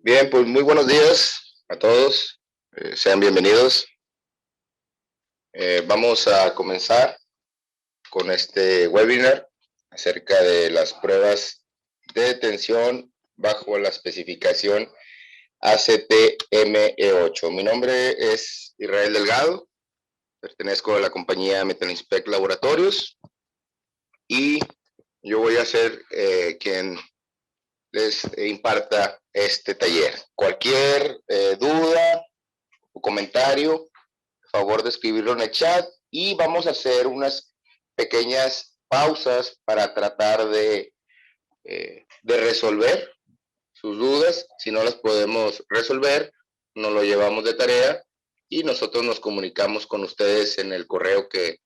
Bien, pues muy buenos días a todos. Sean bienvenidos. Vamos a comenzar con este webinar acerca de las pruebas de tensión bajo la especificación ACT-ME8. Mi nombre es Israel Delgado, pertenezco a la compañía Metal Inspect Laboratorios y yo voy a ser quien les imparta este taller. Cualquier duda o comentario, por favor de escribirlo en el chat y vamos a hacer unas pequeñas pausas para tratar de resolver sus dudas. Si no las podemos resolver, nos lo llevamos de tarea y nosotros nos comunicamos con ustedes en el correo que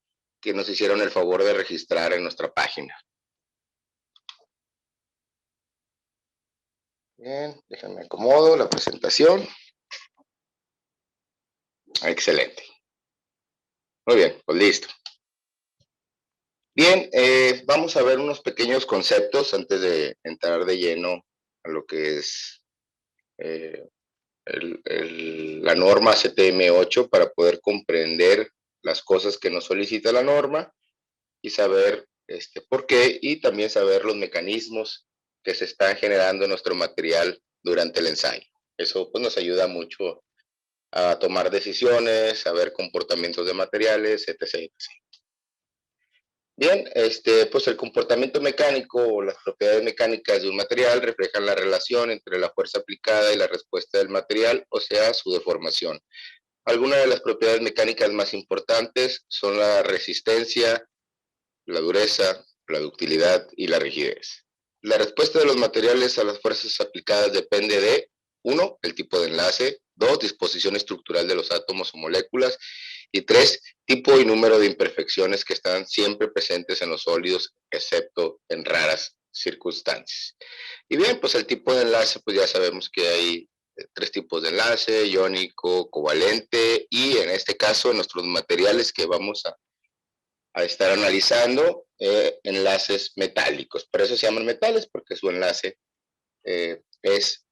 nos hicieron el favor de registrar en nuestra página. Bien, déjenme acomodo la presentación. Excelente. Muy bien, pues listo. Bien, vamos a ver unos pequeños conceptos antes de entrar de lleno a lo que es la norma CTM8 para poder comprender las cosas que nos solicita la norma y saber por qué y también saber los mecanismos que se están generando en nuestro material durante el ensayo. Eso pues, nos ayuda mucho a tomar decisiones, a ver comportamientos de materiales, etc. Bien, pues el comportamiento mecánico o las propiedades mecánicas de un material reflejan la relación entre la fuerza aplicada y la respuesta del material, o sea, su deformación. Algunas de las propiedades mecánicas más importantes son la resistencia, la dureza, la ductilidad y la rigidez. La respuesta de los materiales a las fuerzas aplicadas depende de 1. El tipo de enlace, 2. Disposición estructural de los átomos o moléculas y 3. Tipo y número de imperfecciones que están siempre presentes en los sólidos, excepto en raras circunstancias. Y bien, pues el tipo de enlace, pues ya sabemos que hay 3 tipos de enlace: iónico, covalente y en este caso, en nuestros materiales que vamos a estar analizando, enlaces metálicos. Por eso se llaman metales, porque su enlace es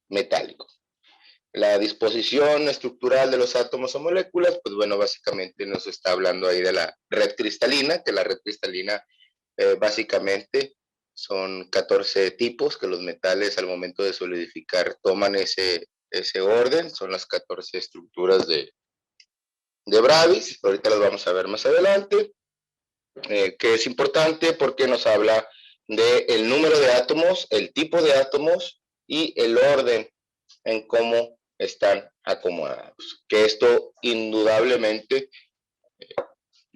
metálico. La disposición estructural de los átomos o moléculas, pues bueno, básicamente nos está hablando ahí de la red cristalina, que la red cristalina básicamente son 14 tipos que los metales al momento de solidificar toman ese orden, son las 14 estructuras de Bradis, ahorita las vamos a ver más adelante, que es importante porque nos habla del número de átomos, el tipo de átomos y el orden en cómo están acomodados, que esto indudablemente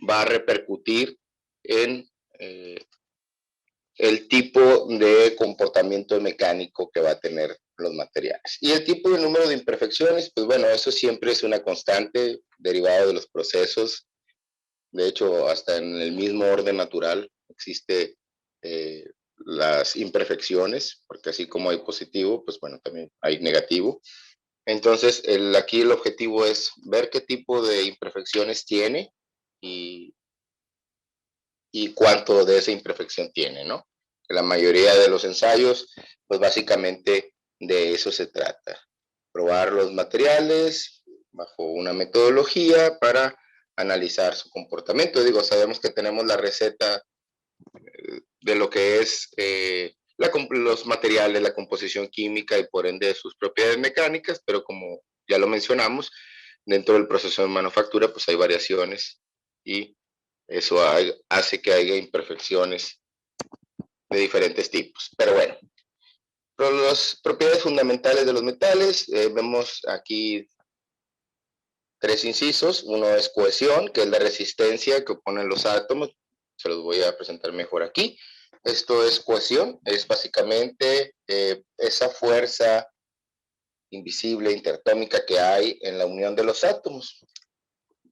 va a repercutir en el tipo de comportamiento mecánico que va a tener los materiales. Y el tipo de número de imperfecciones, pues bueno, eso siempre es una constante derivado de los procesos. De hecho, hasta en el mismo orden natural existe las imperfecciones, porque así como hay positivo, pues bueno, también hay negativo. Entonces, aquí el objetivo es ver qué tipo de imperfecciones tiene y cuánto de esa imperfección tiene, ¿no? La mayoría de los ensayos, pues básicamente de eso se trata. Probar los materiales bajo una metodología para analizar su comportamiento. Digo, sabemos que tenemos la receta de lo que es los materiales, la composición química y por ende sus propiedades mecánicas, pero como ya lo mencionamos, dentro del proceso de manufactura pues hay variaciones y eso hace que haya imperfecciones de diferentes tipos. Pero bueno, las propiedades fundamentales de los metales, vemos aquí 3 incisos. Uno es cohesión, que es la resistencia que oponen los átomos. Se los voy a presentar mejor aquí. Esto es cohesión, es básicamente esa fuerza invisible, interatómica que hay en la unión de los átomos.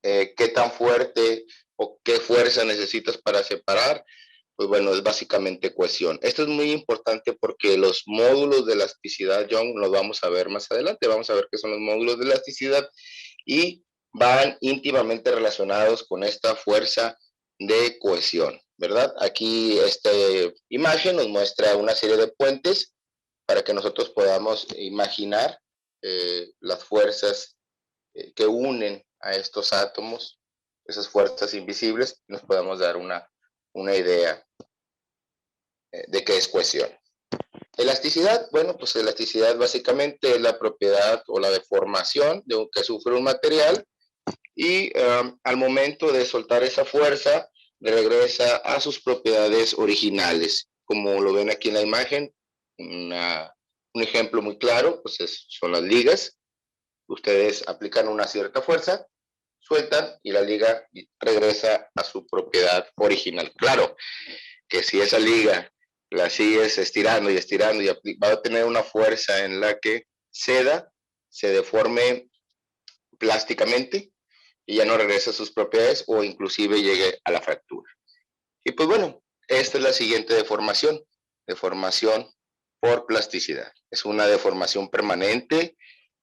¿Qué tan fuerte o qué fuerza necesitas para separar? Pues bueno, es básicamente cohesión. Esto es muy importante porque los módulos de elasticidad, John, los vamos a ver más adelante. Vamos a ver qué son los módulos de elasticidad y van íntimamente relacionados con esta fuerza de cohesión, ¿verdad? Aquí esta imagen nos muestra una serie de puentes para que nosotros podamos imaginar las fuerzas que unen a estos átomos, esas fuerzas invisibles, y nos podamos dar una idea de qué es cohesión. Elasticidad, bueno, pues elasticidad básicamente es la propiedad o la deformación que sufre un material y al momento de soltar esa fuerza regresa a sus propiedades originales. Como lo ven aquí en la imagen, un ejemplo muy claro pues son las ligas. Ustedes aplican una cierta fuerza, sueltan y la liga regresa a su propiedad original. Claro que si esa liga la sigues estirando y estirando y va a tener una fuerza en la que ceda, se deforme plásticamente y ya no regresa a sus propiedades o inclusive llegue a la fractura. Y pues bueno, esta es la siguiente deformación por plasticidad. Es una deformación permanente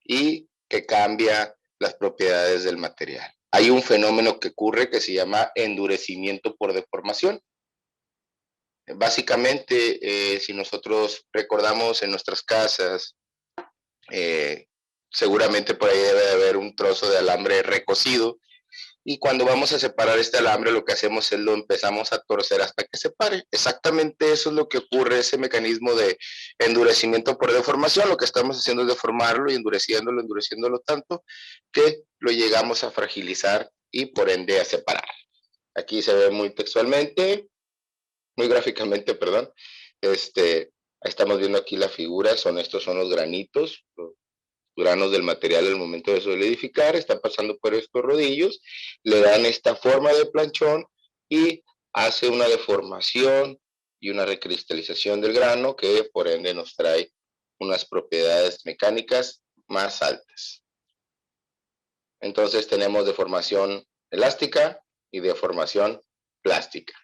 y que cambia las propiedades del material. Hay un fenómeno que ocurre que se llama endurecimiento por deformación. Básicamente, si nosotros recordamos en nuestras casas, seguramente por ahí debe de haber un trozo de alambre recocido, y cuando vamos a separar este alambre lo que hacemos es lo empezamos a torcer hasta que se pare. Exactamente eso es lo que ocurre, ese mecanismo de endurecimiento por deformación. Lo que estamos haciendo es deformarlo y endureciéndolo tanto que lo llegamos a fragilizar y por ende a separar. Aquí se ve muy textualmente, muy gráficamente, perdón. Estamos viendo aquí la figura, estos son los granitos, los granos del material al momento de solidificar, están pasando por estos rodillos, le dan esta forma de planchón y hace una deformación y una recristalización del grano que por ende nos trae unas propiedades mecánicas más altas. Entonces tenemos deformación elástica y deformación plástica.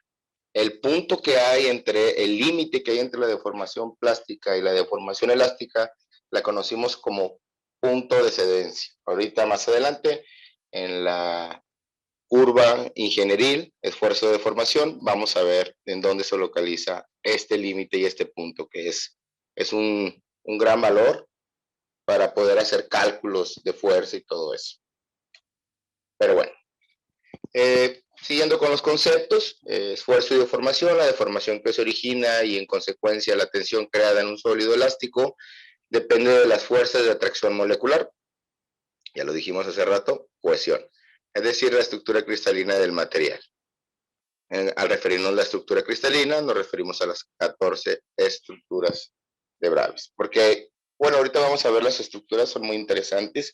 El punto que hay el límite que hay entre la deformación plástica y la deformación elástica, la conocimos como punto de cedencia. Ahorita más adelante, en la curva ingenieril, esfuerzo de deformación, vamos a ver en dónde se localiza este límite y este punto, que es un gran valor para poder hacer cálculos de fuerza y todo eso. Pero bueno. Siguiendo con los conceptos, esfuerzo y deformación, la deformación que se origina y en consecuencia la tensión creada en un sólido elástico depende de las fuerzas de atracción molecular. Ya lo dijimos hace rato, cohesión, es decir, la estructura cristalina del material. Al referirnos a la estructura cristalina, nos referimos a las 14 estructuras de Bravais. Porque, bueno, ahorita vamos a ver las estructuras, son muy interesantes,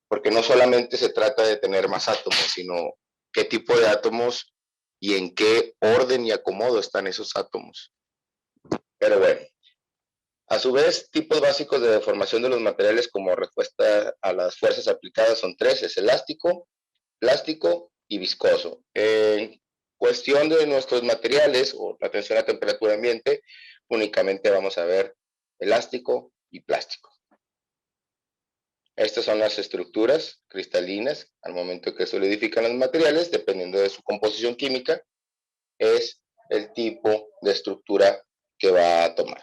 porque no solamente se trata de tener más átomos, sino qué tipo de átomos y en qué orden y acomodo están esos átomos. Pero bueno, a su vez, tipos básicos de deformación de los materiales como respuesta a las fuerzas aplicadas son tres, es elástico, plástico y viscoso. En cuestión de nuestros materiales o la tensión a temperatura ambiente, únicamente vamos a ver elástico y plástico. Estas son las estructuras cristalinas al momento que solidifican los materiales, dependiendo de su composición química, es el tipo de estructura que va a tomar.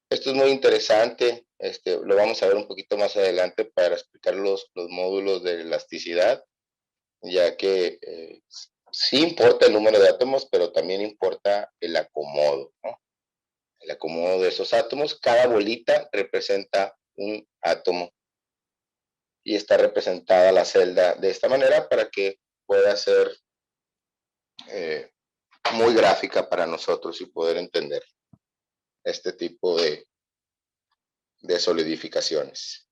Esto es muy interesante, lo vamos a ver un poquito más adelante para explicar los módulos de elasticidad, ya que sí importa el número de átomos, pero también importa el acomodo, ¿no? El acomodo de esos átomos. Cada bolita representa un átomo y está representada la celda de esta manera para que pueda ser muy gráfica para nosotros y poder entender este tipo de solidificaciones.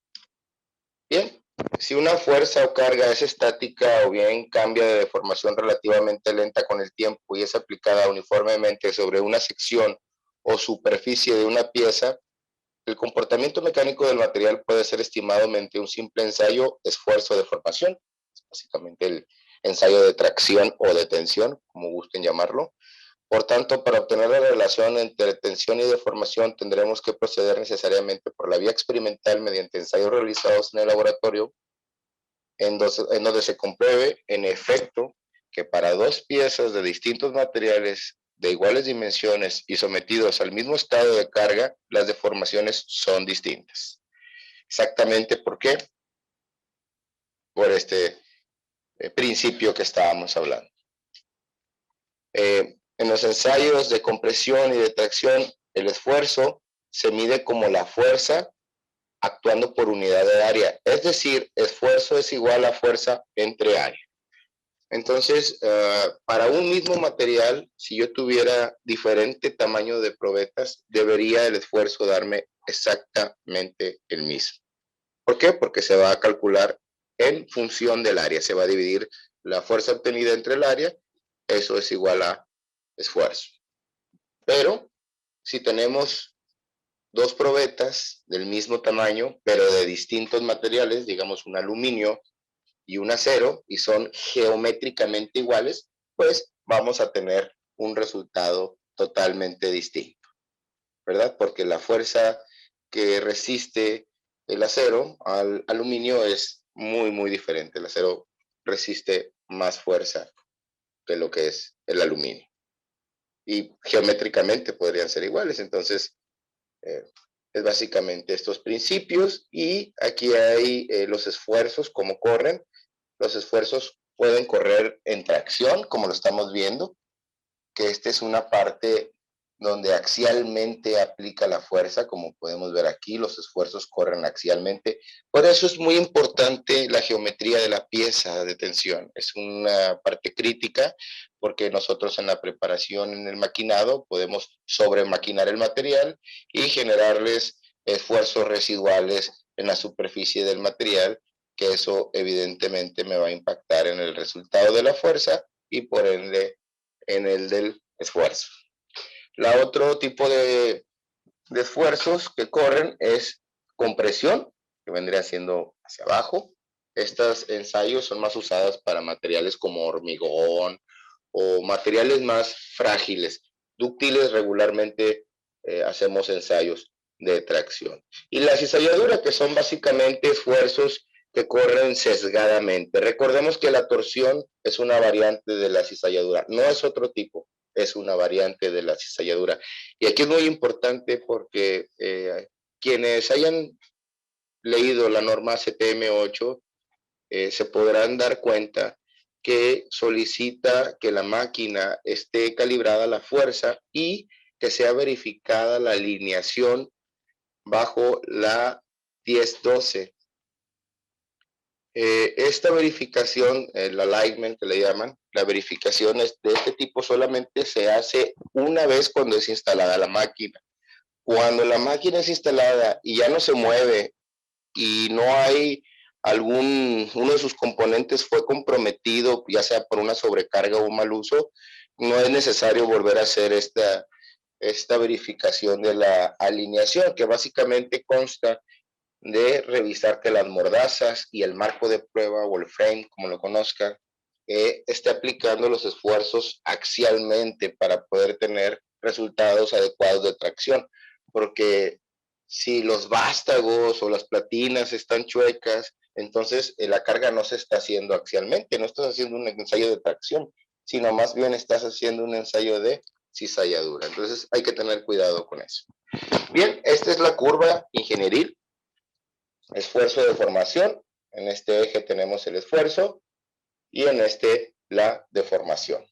Bien, si una fuerza o carga es estática o bien cambia de deformación relativamente lenta con el tiempo y es aplicada uniformemente sobre una sección o superficie de una pieza, el comportamiento mecánico del material puede ser estimado mediante un simple ensayo, esfuerzo, deformación, básicamente el ensayo de tracción o de tensión, como gusten llamarlo. Por tanto, para obtener la relación entre tensión y deformación, tendremos que proceder necesariamente por la vía experimental mediante ensayos realizados en el laboratorio, en donde se compruebe, en efecto, que para dos piezas de distintos materiales de iguales dimensiones y sometidos al mismo estado de carga, las deformaciones son distintas. Exactamente, ¿por qué? Por este principio que estábamos hablando. En los ensayos de compresión y de tracción, el esfuerzo se mide como la fuerza actuando por unidad de área. Es decir, esfuerzo es igual a fuerza entre área. Entonces, para un mismo material, si yo tuviera diferente tamaño de probetas, debería el esfuerzo darme exactamente el mismo. ¿Por qué? Porque se va a calcular en función del área. Se va a dividir la fuerza obtenida entre el área. Eso es igual a esfuerzo. Pero si tenemos dos probetas del mismo tamaño, pero de distintos materiales, digamos un aluminio y un acero, y son geométricamente iguales, pues vamos a tener un resultado totalmente distinto, ¿verdad? Porque la fuerza que resiste el acero al aluminio es muy, muy diferente. El acero resiste más fuerza que lo que es el aluminio. Y geométricamente podrían ser iguales. Entonces, es básicamente estos principios. Y aquí hay los esfuerzos, cómo corren. Los esfuerzos pueden correr en tracción, como lo estamos viendo, que esta es una parte donde axialmente aplica la fuerza, como podemos ver aquí, los esfuerzos corren axialmente. Por eso es muy importante la geometría de la pieza de tensión. Es una parte crítica porque nosotros en la preparación en el maquinado podemos sobremaquinar el material y generarles esfuerzos residuales en la superficie del material, que eso evidentemente me va a impactar en el resultado de la fuerza y por ende en el del esfuerzo. La otro tipo de esfuerzos que corren es compresión, que vendría siendo hacia abajo. Estos ensayos son más usados para materiales como hormigón o materiales más frágiles. Dúctiles regularmente hacemos ensayos de tracción. Y la cizalladura, que son básicamente esfuerzos que corren sesgadamente. Recordemos que la torsión es una variante de la cizalladura, no es otro tipo, es una variante de la cizalladura. Y aquí es muy importante porque quienes hayan leído la norma CTM8 se podrán dar cuenta que solicita que la máquina esté calibrada a la fuerza y que sea verificada la alineación bajo la 1012. Esta verificación, el alignment que le llaman, la verificación de este tipo solamente se hace una vez cuando es instalada la máquina. Cuando la máquina es instalada y ya no se mueve y no hay uno de sus componentes fue comprometido, ya sea por una sobrecarga o un mal uso, no es necesario volver a hacer esta verificación de la alineación, que básicamente consta de revisar que las mordazas y el marco de prueba o el frame, como lo conozcan, esté aplicando los esfuerzos axialmente para poder tener resultados adecuados de tracción. Porque si los vástagos o las platinas están chuecas, entonces la carga no se está haciendo axialmente, no estás haciendo un ensayo de tracción, sino más bien estás haciendo un ensayo de cizalladura. Entonces hay que tener cuidado con eso. Bien, esta es la curva ingenieril. Esfuerzo de deformación. En este eje tenemos el esfuerzo y en este la deformación.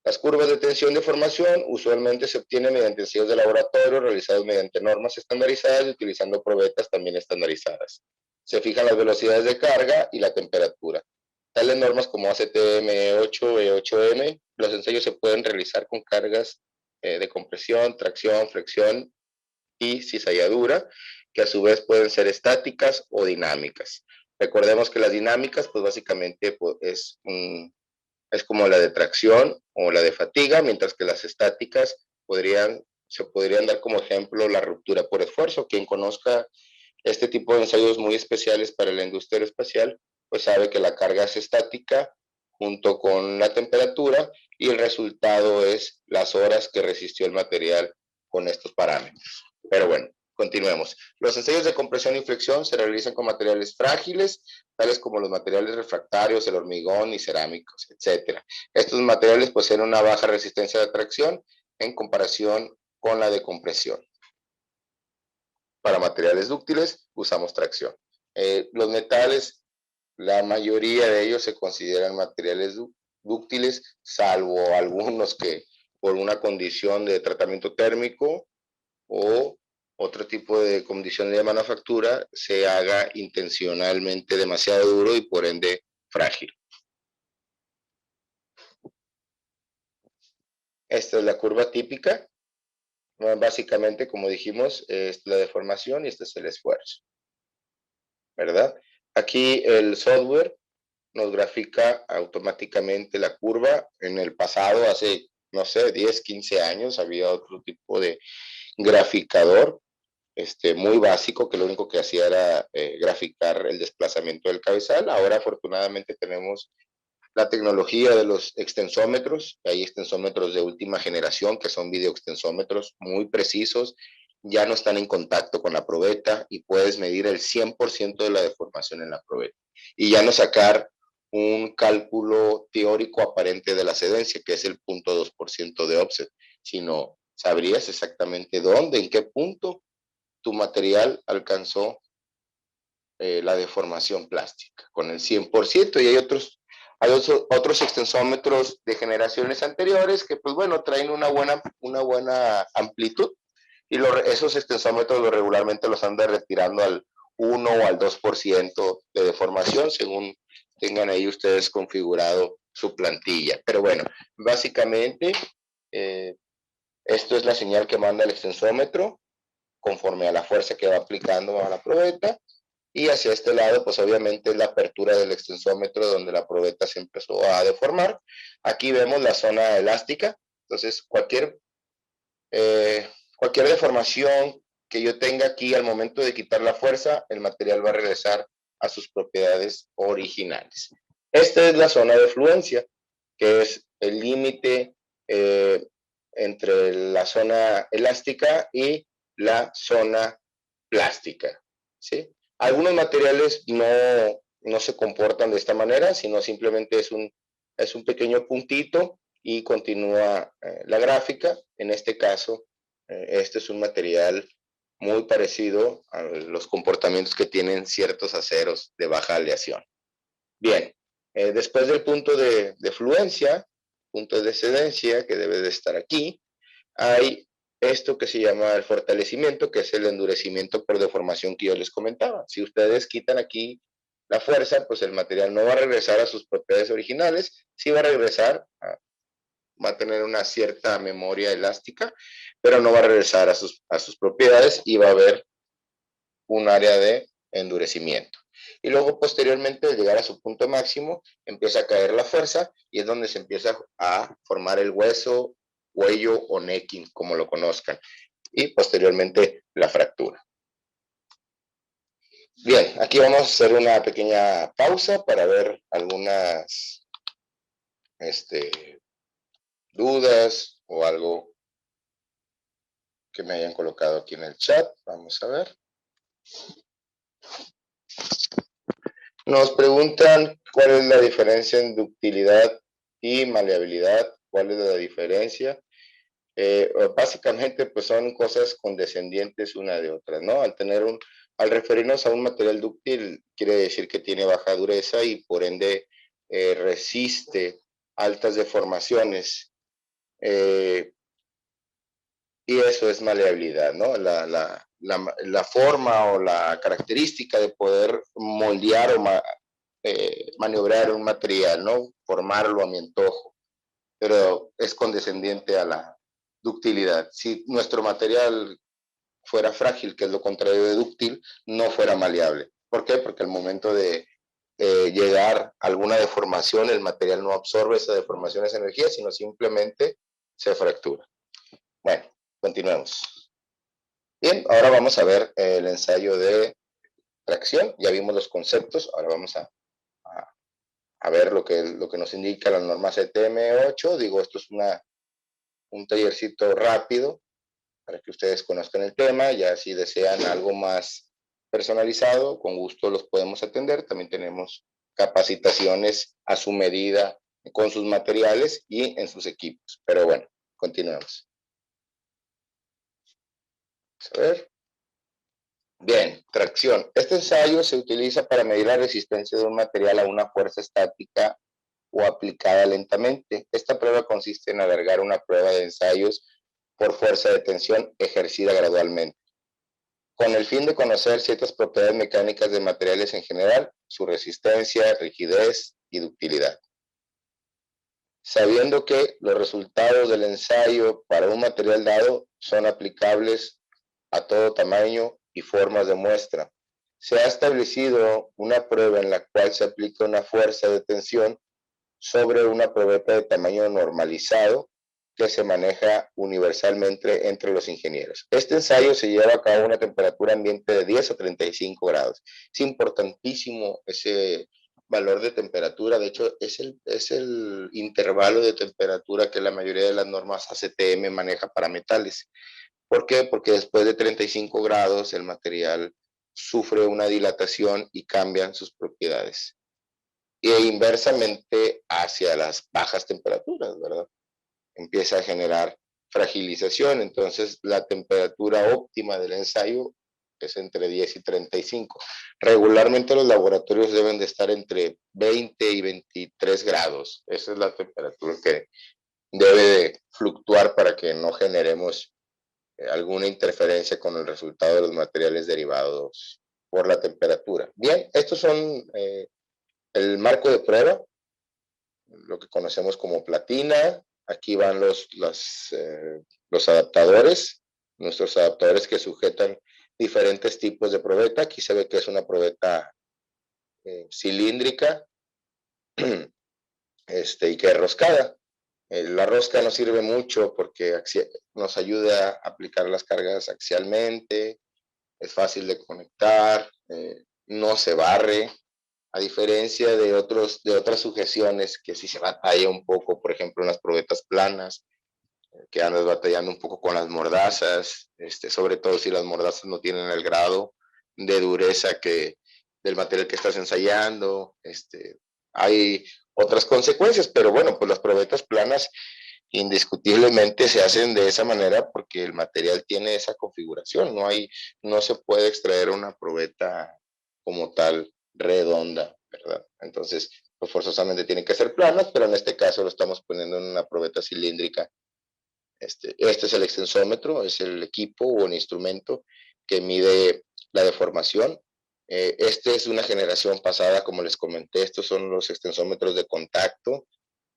Las curvas de tensión de deformación usualmente se obtienen mediante ensayos de laboratorio realizados mediante normas estandarizadas y utilizando probetas también estandarizadas. Se fijan las velocidades de carga y la temperatura. Tales normas como ACTM8, E8M, los ensayos se pueden realizar con cargas de compresión, tracción, flexión y cizalladura, que a su vez pueden ser estáticas o dinámicas. Recordemos que las dinámicas, pues básicamente pues, es como la de tracción o la de fatiga, mientras que las estáticas se podrían dar como ejemplo la ruptura por esfuerzo. Quien conozca este tipo de ensayos muy especiales para la industria aeroespacial, pues sabe que la carga es estática junto con la temperatura y el resultado es las horas que resistió el material con estos parámetros. Pero bueno, Continuemos. Los ensayos de compresión y flexión se realizan con materiales frágiles, tales como los materiales refractarios, el hormigón y cerámicos, etc. Estos materiales poseen una baja resistencia de tracción en comparación con la de compresión. Para materiales dúctiles usamos tracción. Los metales, la mayoría de ellos se consideran materiales dúctiles, salvo algunos que por una condición de tratamiento térmico o otro tipo de condición de manufactura se haga intencionalmente demasiado duro y por ende frágil. Esta es la curva típica. Básicamente, como dijimos, es la deformación y este es el esfuerzo, ¿verdad? Aquí el software nos grafica automáticamente la curva. En el pasado, hace, no sé, 10, 15 años, había otro tipo de graficador muy básico, que lo único que hacía era graficar el desplazamiento del cabezal. Ahora, afortunadamente, tenemos la tecnología de los extensómetros. Hay extensómetros de última generación, que son videoextensómetros muy precisos, ya no están en contacto con la probeta y puedes medir el 100% de la deformación en la probeta. Y ya no sacar un cálculo teórico aparente de la cedencia, que es el 0.2% de offset, sino sabrías exactamente dónde, en qué punto tu material alcanzó la deformación plástica con el 100%. Y hay otros extensómetros de generaciones anteriores que, pues bueno, traen una buena amplitud, y esos extensómetros regularmente los andan retirando al 1 o al 2% de deformación, según tengan ahí ustedes configurado su plantilla. Pero bueno, básicamente esto es la señal que manda el extensómetro conforme a la fuerza que va aplicando a la probeta. Y hacia este lado, pues obviamente es la apertura del extensómetro donde la probeta se empezó a deformar. Aquí vemos la zona elástica. Entonces, cualquier deformación que yo tenga aquí al momento de quitar la fuerza, el material va a regresar a sus propiedades originales. Esta es la zona de fluencia, que es el límite entre la zona elástica y la zona plástica, ¿sí? Algunos materiales no se comportan de esta manera, sino simplemente es un pequeño puntito y continúa la gráfica. En este caso, este es un material muy parecido a los comportamientos que tienen ciertos aceros de baja aleación. Bien, después del punto de fluencia, punto de excedencia, que debe de estar aquí, hay esto que se llama el fortalecimiento, que es el endurecimiento por deformación que yo les comentaba. Si ustedes quitan aquí la fuerza, pues el material no va a regresar a sus propiedades originales, sí va a regresar, va a tener una cierta memoria elástica, pero no va a regresar a sus propiedades y va a haber un área de endurecimiento. Y luego, posteriormente, al llegar a su punto máximo, empieza a caer la fuerza y es donde se empieza a formar el hueso, cuello o necking, como lo conozcan, y posteriormente la fractura. Bien, aquí vamos a hacer una pequeña pausa para ver algunas dudas o algo que me hayan colocado aquí en el chat. Vamos a ver. Nos preguntan cuál es la diferencia en ductilidad y maleabilidad. ¿Cuál es la diferencia? Básicamente, pues son cosas condescendientes una de otra, ¿no? Al referirnos a un material dúctil, quiere decir que tiene baja dureza y por ende resiste altas deformaciones. Y eso es maleabilidad, ¿no? La forma o la característica de poder moldear o maniobrar un material, ¿no? Formarlo a mi antojo, pero es condescendiente a la ductilidad. Si nuestro material fuera frágil, que es lo contrario de dúctil, no fuera maleable. ¿Por qué? Porque al momento de llegar a alguna deformación, el material no absorbe esa deformación, esa energía, sino simplemente se fractura. Bueno, continuemos. Bien, ahora vamos a ver el ensayo de tracción. Ya vimos los conceptos, ahora vamos a ver lo que nos indica la norma CTM8. Digo, esto es un tallercito rápido para que ustedes conozcan el tema. Ya si desean algo más personalizado, con gusto los podemos atender. También tenemos capacitaciones a su medida con sus materiales y en sus equipos. Pero bueno, continuemos. Vamos a ver. Bien, tracción. Este ensayo se utiliza para medir la resistencia de un material a una fuerza estática o aplicada lentamente. Esta prueba consiste en alargar una prueba de ensayos por fuerza de tensión ejercida gradualmente, con el fin de conocer ciertas propiedades mecánicas de materiales en general, su resistencia, rigidez y ductilidad. Sabiendo que los resultados del ensayo para un material dado son aplicables a todo tamaño y formas de muestra, se ha establecido una prueba en la cual se aplica una fuerza de tensión sobre una probeta de tamaño normalizado que se maneja universalmente entre los ingenieros. Este ensayo se lleva a cabo a una temperatura ambiente de 10 a 35 grados. Es importantísimo ese valor de temperatura. De hecho, es el intervalo de temperatura que la mayoría de las normas ACTM maneja para metales. ¿Por qué? Porque después de 35 grados el material sufre una dilatación y cambian sus propiedades. E inversamente hacia las bajas temperaturas, ¿verdad? Empieza a generar fragilización. Entonces, la temperatura óptima del ensayo es entre 10 y 35. Regularmente los laboratorios deben de estar entre 20 y 23 grados. Esa es la temperatura que debe de fluctuar para que no generemos alguna interferencia con el resultado de los materiales derivados por la temperatura. Bien, estos son el marco de prueba, lo que conocemos como platina. Aquí van los adaptadores, nuestros adaptadores que sujetan diferentes tipos de probeta. Aquí se ve que es una probeta cilíndrica y que es roscada. La rosca nos sirve mucho porque nos ayuda a aplicar las cargas axialmente, es fácil de conectar, no se barre, a diferencia de otras sujeciones que sí se batalla un poco, por ejemplo, en las probetas planas, que andas batallando un poco con las mordazas, sobre todo si las mordazas no tienen el grado de dureza del material que estás ensayando. Hay otras consecuencias, pero bueno, pues las probetas planas indiscutiblemente se hacen de esa manera porque el material tiene esa configuración. No se puede extraer una probeta como tal redonda, ¿verdad? Entonces, pues forzosamente tienen que ser planas, pero en este caso lo estamos poniendo en una probeta cilíndrica. Este es el extensómetro, es el equipo o el instrumento que mide la deformación. Este es una generación pasada, como les comenté, estos son los extensómetros de contacto.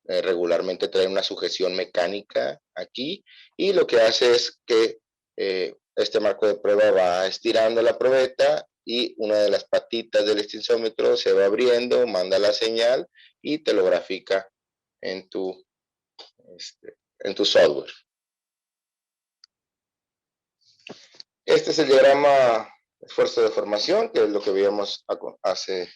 Regularmente trae una sujeción mecánica aquí y lo que hace es que este marco de prueba va estirando la probeta y una de las patitas del extensómetro se va abriendo, manda la señal y te lo grafica en tu software. Este es el diagrama de esfuerzo de formación, que es lo que veíamos hace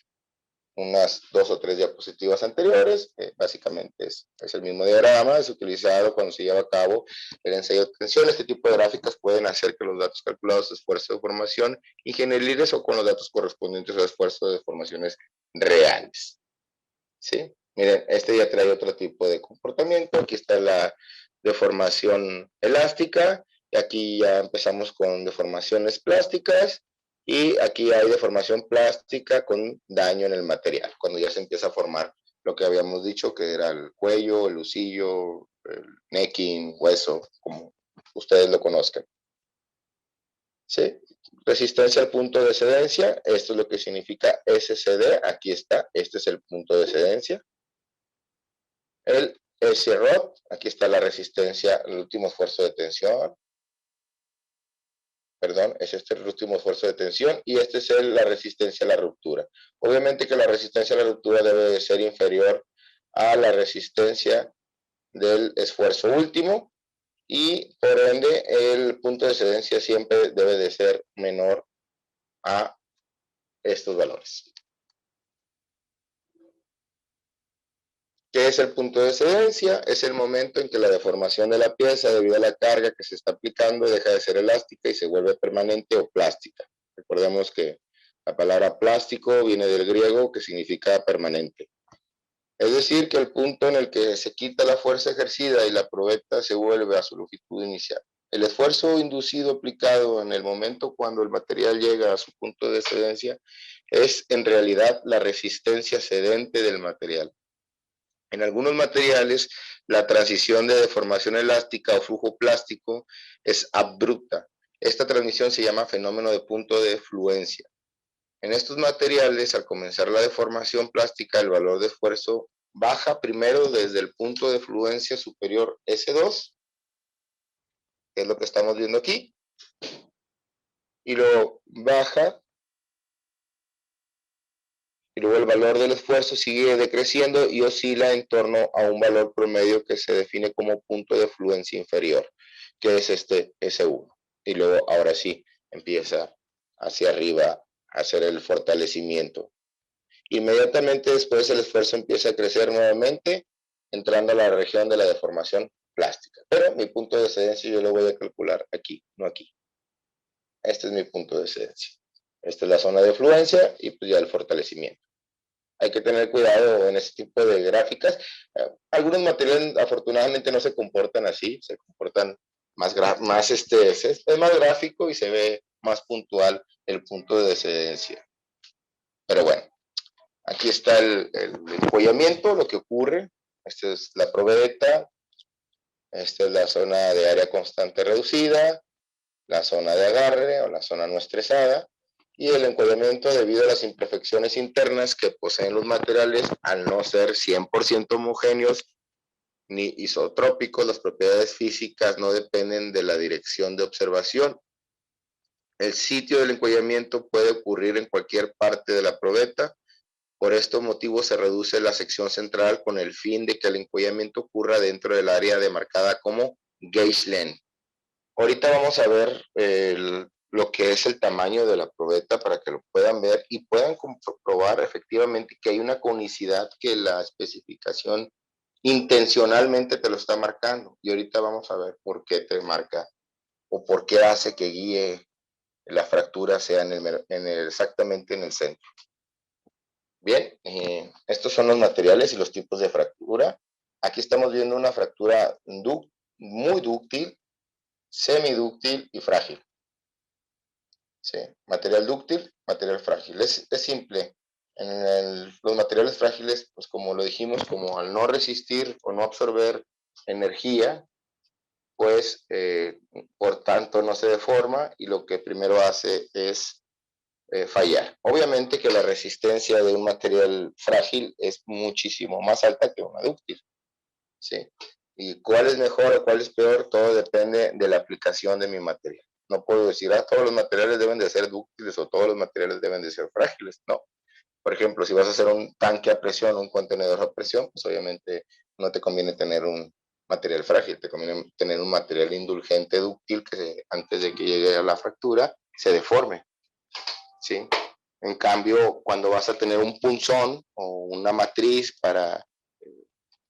unas 2 o 3 diapositivas anteriores. Básicamente es el mismo diagrama, es utilizado cuando se lleva a cabo el ensayo de tensión. Este tipo de gráficas pueden hacer que los datos calculados de esfuerzo de formación ingenierles o con los datos correspondientes al esfuerzo de formaciones reales. ¿Sí? Miren, este ya trae otro tipo de comportamiento. Aquí está la deformación elástica, y aquí ya empezamos con deformaciones plásticas, y aquí hay deformación plástica con daño en el material, cuando ya se empieza a formar lo que habíamos dicho, que era el cuello, el husillo, el necking, hueso, como ustedes lo conozcan. ¿Sí? Resistencia al punto de cedencia, esto es lo que significa SCD, aquí está, este es el punto de cedencia. El SROT, aquí está la resistencia, el último esfuerzo de tensión. Perdón, es el último esfuerzo de tensión, y este es la resistencia a la ruptura. Obviamente que la resistencia a la ruptura debe de ser inferior a la resistencia del esfuerzo último, y por ende el punto de cedencia siempre debe de ser menor a estos valores. ¿Qué es el punto de excedencia? Es el momento en que la deformación de la pieza debido a la carga que se está aplicando deja de ser elástica y se vuelve permanente o plástica. Recordemos que la palabra plástico viene del griego que significa permanente. Es decir, que el punto en el que se quita la fuerza ejercida y la probeta se vuelve a su longitud inicial. El esfuerzo inducido aplicado en el momento cuando el material llega a su punto de excedencia es en realidad la resistencia cedente del material. En algunos materiales, la transición de deformación elástica o flujo plástico es abrupta. Esta transmisión se llama fenómeno de punto de fluencia. En estos materiales, al comenzar la deformación plástica, el valor de esfuerzo baja primero desde el punto de fluencia superior S2, que es lo que estamos viendo aquí, y luego baja, y luego el valor del esfuerzo sigue decreciendo y oscila en torno a un valor promedio que se define como punto de fluencia inferior, que es este S1. Y luego, ahora sí, empieza hacia arriba a hacer el fortalecimiento. Inmediatamente después el esfuerzo empieza a crecer nuevamente, entrando a la región de la deformación plástica. Pero mi punto de excedencia yo lo voy a calcular aquí, no aquí. Este es mi punto de excedencia. Esta es la zona de fluencia y pues ya el fortalecimiento. Hay que tener cuidado en este tipo de gráficas. Algunos materiales afortunadamente no se comportan así, se comportan es más gráfico y se ve más puntual el punto de excedencia. Pero bueno, aquí está el encollamiento, lo que ocurre. Esta es la probeta, esta es la zona de área constante reducida, la zona de agarre o la zona no estresada, y el encollamiento debido a las imperfecciones internas que poseen los materiales al no ser 100% homogéneos ni isotrópicos. Las propiedades físicas no dependen de la dirección de observación. El sitio del encollamiento puede ocurrir en cualquier parte de la probeta. Por estos motivos se reduce la sección central con el fin de que el encollamiento ocurra dentro del área demarcada como gauge length. Ahorita vamos a ver lo que es el tamaño de la probeta para que lo puedan ver y puedan comprobar efectivamente que hay una conicidad que la especificación intencionalmente te lo está marcando. Y ahorita vamos a ver por qué te marca o por qué hace que guíe la fractura sea exactamente en el centro. Bien, estos son los materiales y los tipos de fractura. Aquí estamos viendo una fractura muy dúctil, semidúctil y frágil. ¿Sí? Material dúctil, material frágil. Es simple. Los materiales frágiles, pues como lo dijimos, como al no resistir o no absorber energía, pues por tanto no se deforma y lo que primero hace es fallar. Obviamente que la resistencia de un material frágil es muchísimo más alta que una dúctil. ¿Sí? Y cuál es mejor o cuál es peor, todo depende de la aplicación de mi material. No puedo decir, todos los materiales deben de ser dúctiles o todos los materiales deben de ser frágiles. No. Por ejemplo, si vas a hacer un tanque a presión, un contenedor a presión, pues obviamente no te conviene tener un material frágil, te conviene tener un material indulgente dúctil que antes de que llegue a la fractura se deforme. ¿Sí? En cambio, cuando vas a tener un punzón o una matriz para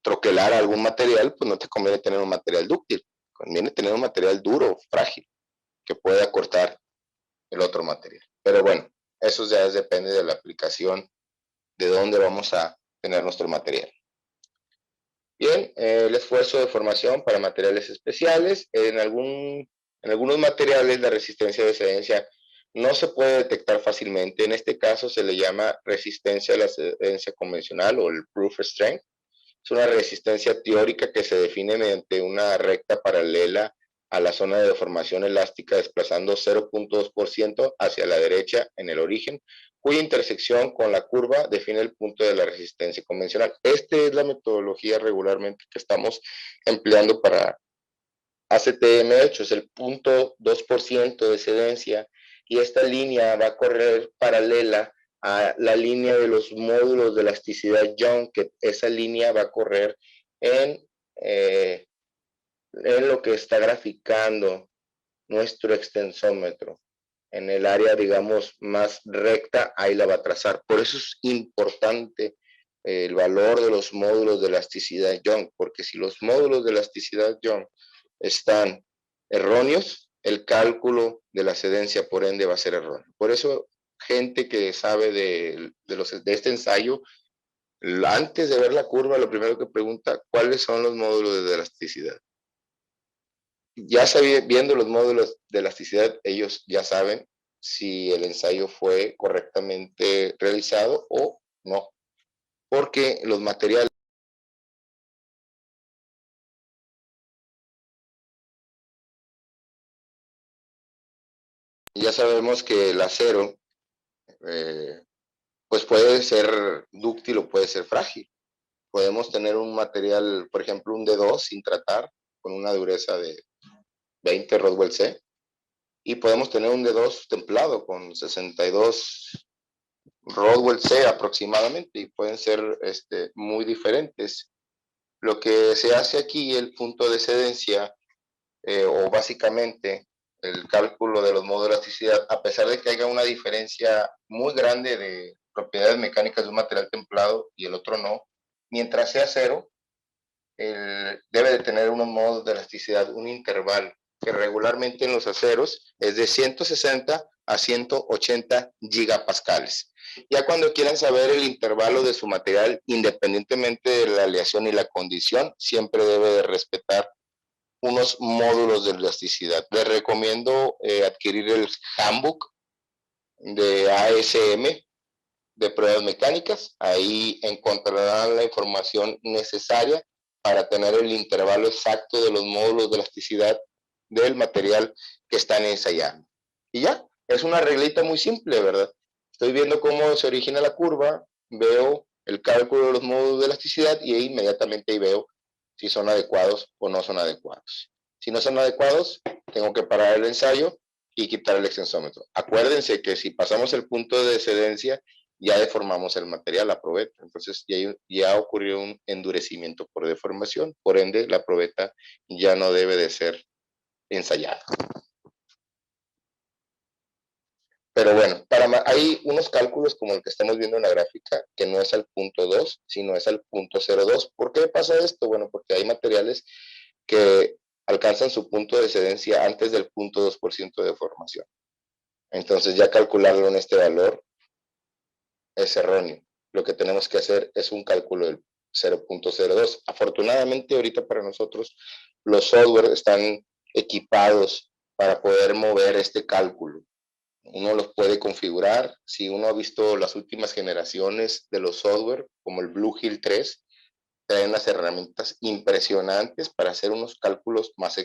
troquelar algún material, pues no te conviene tener un material dúctil, conviene tener un material duro, frágil, que pueda cortar el otro material. Pero bueno, eso ya depende de la aplicación, de dónde vamos a tener nuestro material. Bien, el esfuerzo de formación para materiales especiales. En algunos materiales la resistencia de excedencia no se puede detectar fácilmente. En este caso se le llama resistencia a la excedencia convencional o el proof strength. Es una resistencia teórica que se define mediante una recta paralela a la zona de deformación elástica desplazando 0.2% hacia la derecha en el origen, cuya intersección con la curva define el punto de la resistencia convencional. Esta es la metodología regularmente que estamos empleando para ACTM8, es el 0.2% de excedencia y esta línea va a correr paralela a la línea de los módulos de elasticidad Young, que esa línea va a correr en lo que está graficando nuestro extensómetro. En el área, digamos, más recta, ahí la va a trazar. Por eso es importante el valor de los módulos de elasticidad Young, porque si los módulos de elasticidad Young están erróneos, el cálculo de la cedencia por ende va a ser erróneo. Por eso, gente que sabe de este ensayo, antes de ver la curva, lo primero que pregunta, ¿cuáles son los módulos de elasticidad? Ya viendo los módulos de elasticidad, ellos ya saben si el ensayo fue correctamente realizado o no, porque los materiales ya sabemos que el acero pues puede ser dúctil o puede ser frágil. Podemos tener un material, por ejemplo, un D2 sin tratar, con una dureza de 20 Rodwell C, y podemos tener un D2 templado con 62 Rodwell C aproximadamente, y pueden ser muy diferentes. Lo que se hace aquí, el punto de cedencia, o básicamente el cálculo de los módulos de elasticidad, a pesar de que haya una diferencia muy grande de propiedades mecánicas de un material templado y el otro no, mientras sea cero, debe de tener unos módulos de elasticidad, un intervalo, que regularmente en los aceros es de 160 a 180 gigapascales. Ya cuando quieran saber el intervalo de su material, independientemente de la aleación y la condición, siempre debe de respetar unos módulos de elasticidad. Les recomiendo adquirir el handbook de ASM de pruebas mecánicas. Ahí encontrarán la información necesaria para tener el intervalo exacto de los módulos de elasticidad del material que están ensayando. Y ya, es una reglita muy simple, ¿verdad? Estoy viendo cómo se origina la curva, veo el cálculo de los módulos de elasticidad y ahí inmediatamente veo si son adecuados o no son adecuados. Si no son adecuados, tengo que parar el ensayo y quitar el extensómetro. Acuérdense que si pasamos el punto de excedencia, ya deformamos el material, la probeta. Entonces ya ocurrió un endurecimiento por deformación, por ende la probeta ya no debe de ser ensayada. Pero bueno, hay unos cálculos como el que estamos viendo en la gráfica, que no es al punto 2, sino es al punto 0,2. ¿Por qué pasa esto? Bueno, porque hay materiales que alcanzan su punto de excedencia antes del punto 2% de deformación. Entonces ya calcularlo en este valor es erróneo. Lo que tenemos que hacer es un cálculo del 0.02. Afortunadamente ahorita para nosotros los software están equipados para poder mover este cálculo. Uno los puede configurar. Si uno ha visto las últimas generaciones de los software, como el Blue Hill 3, traen unas herramientas impresionantes para hacer unos cálculos más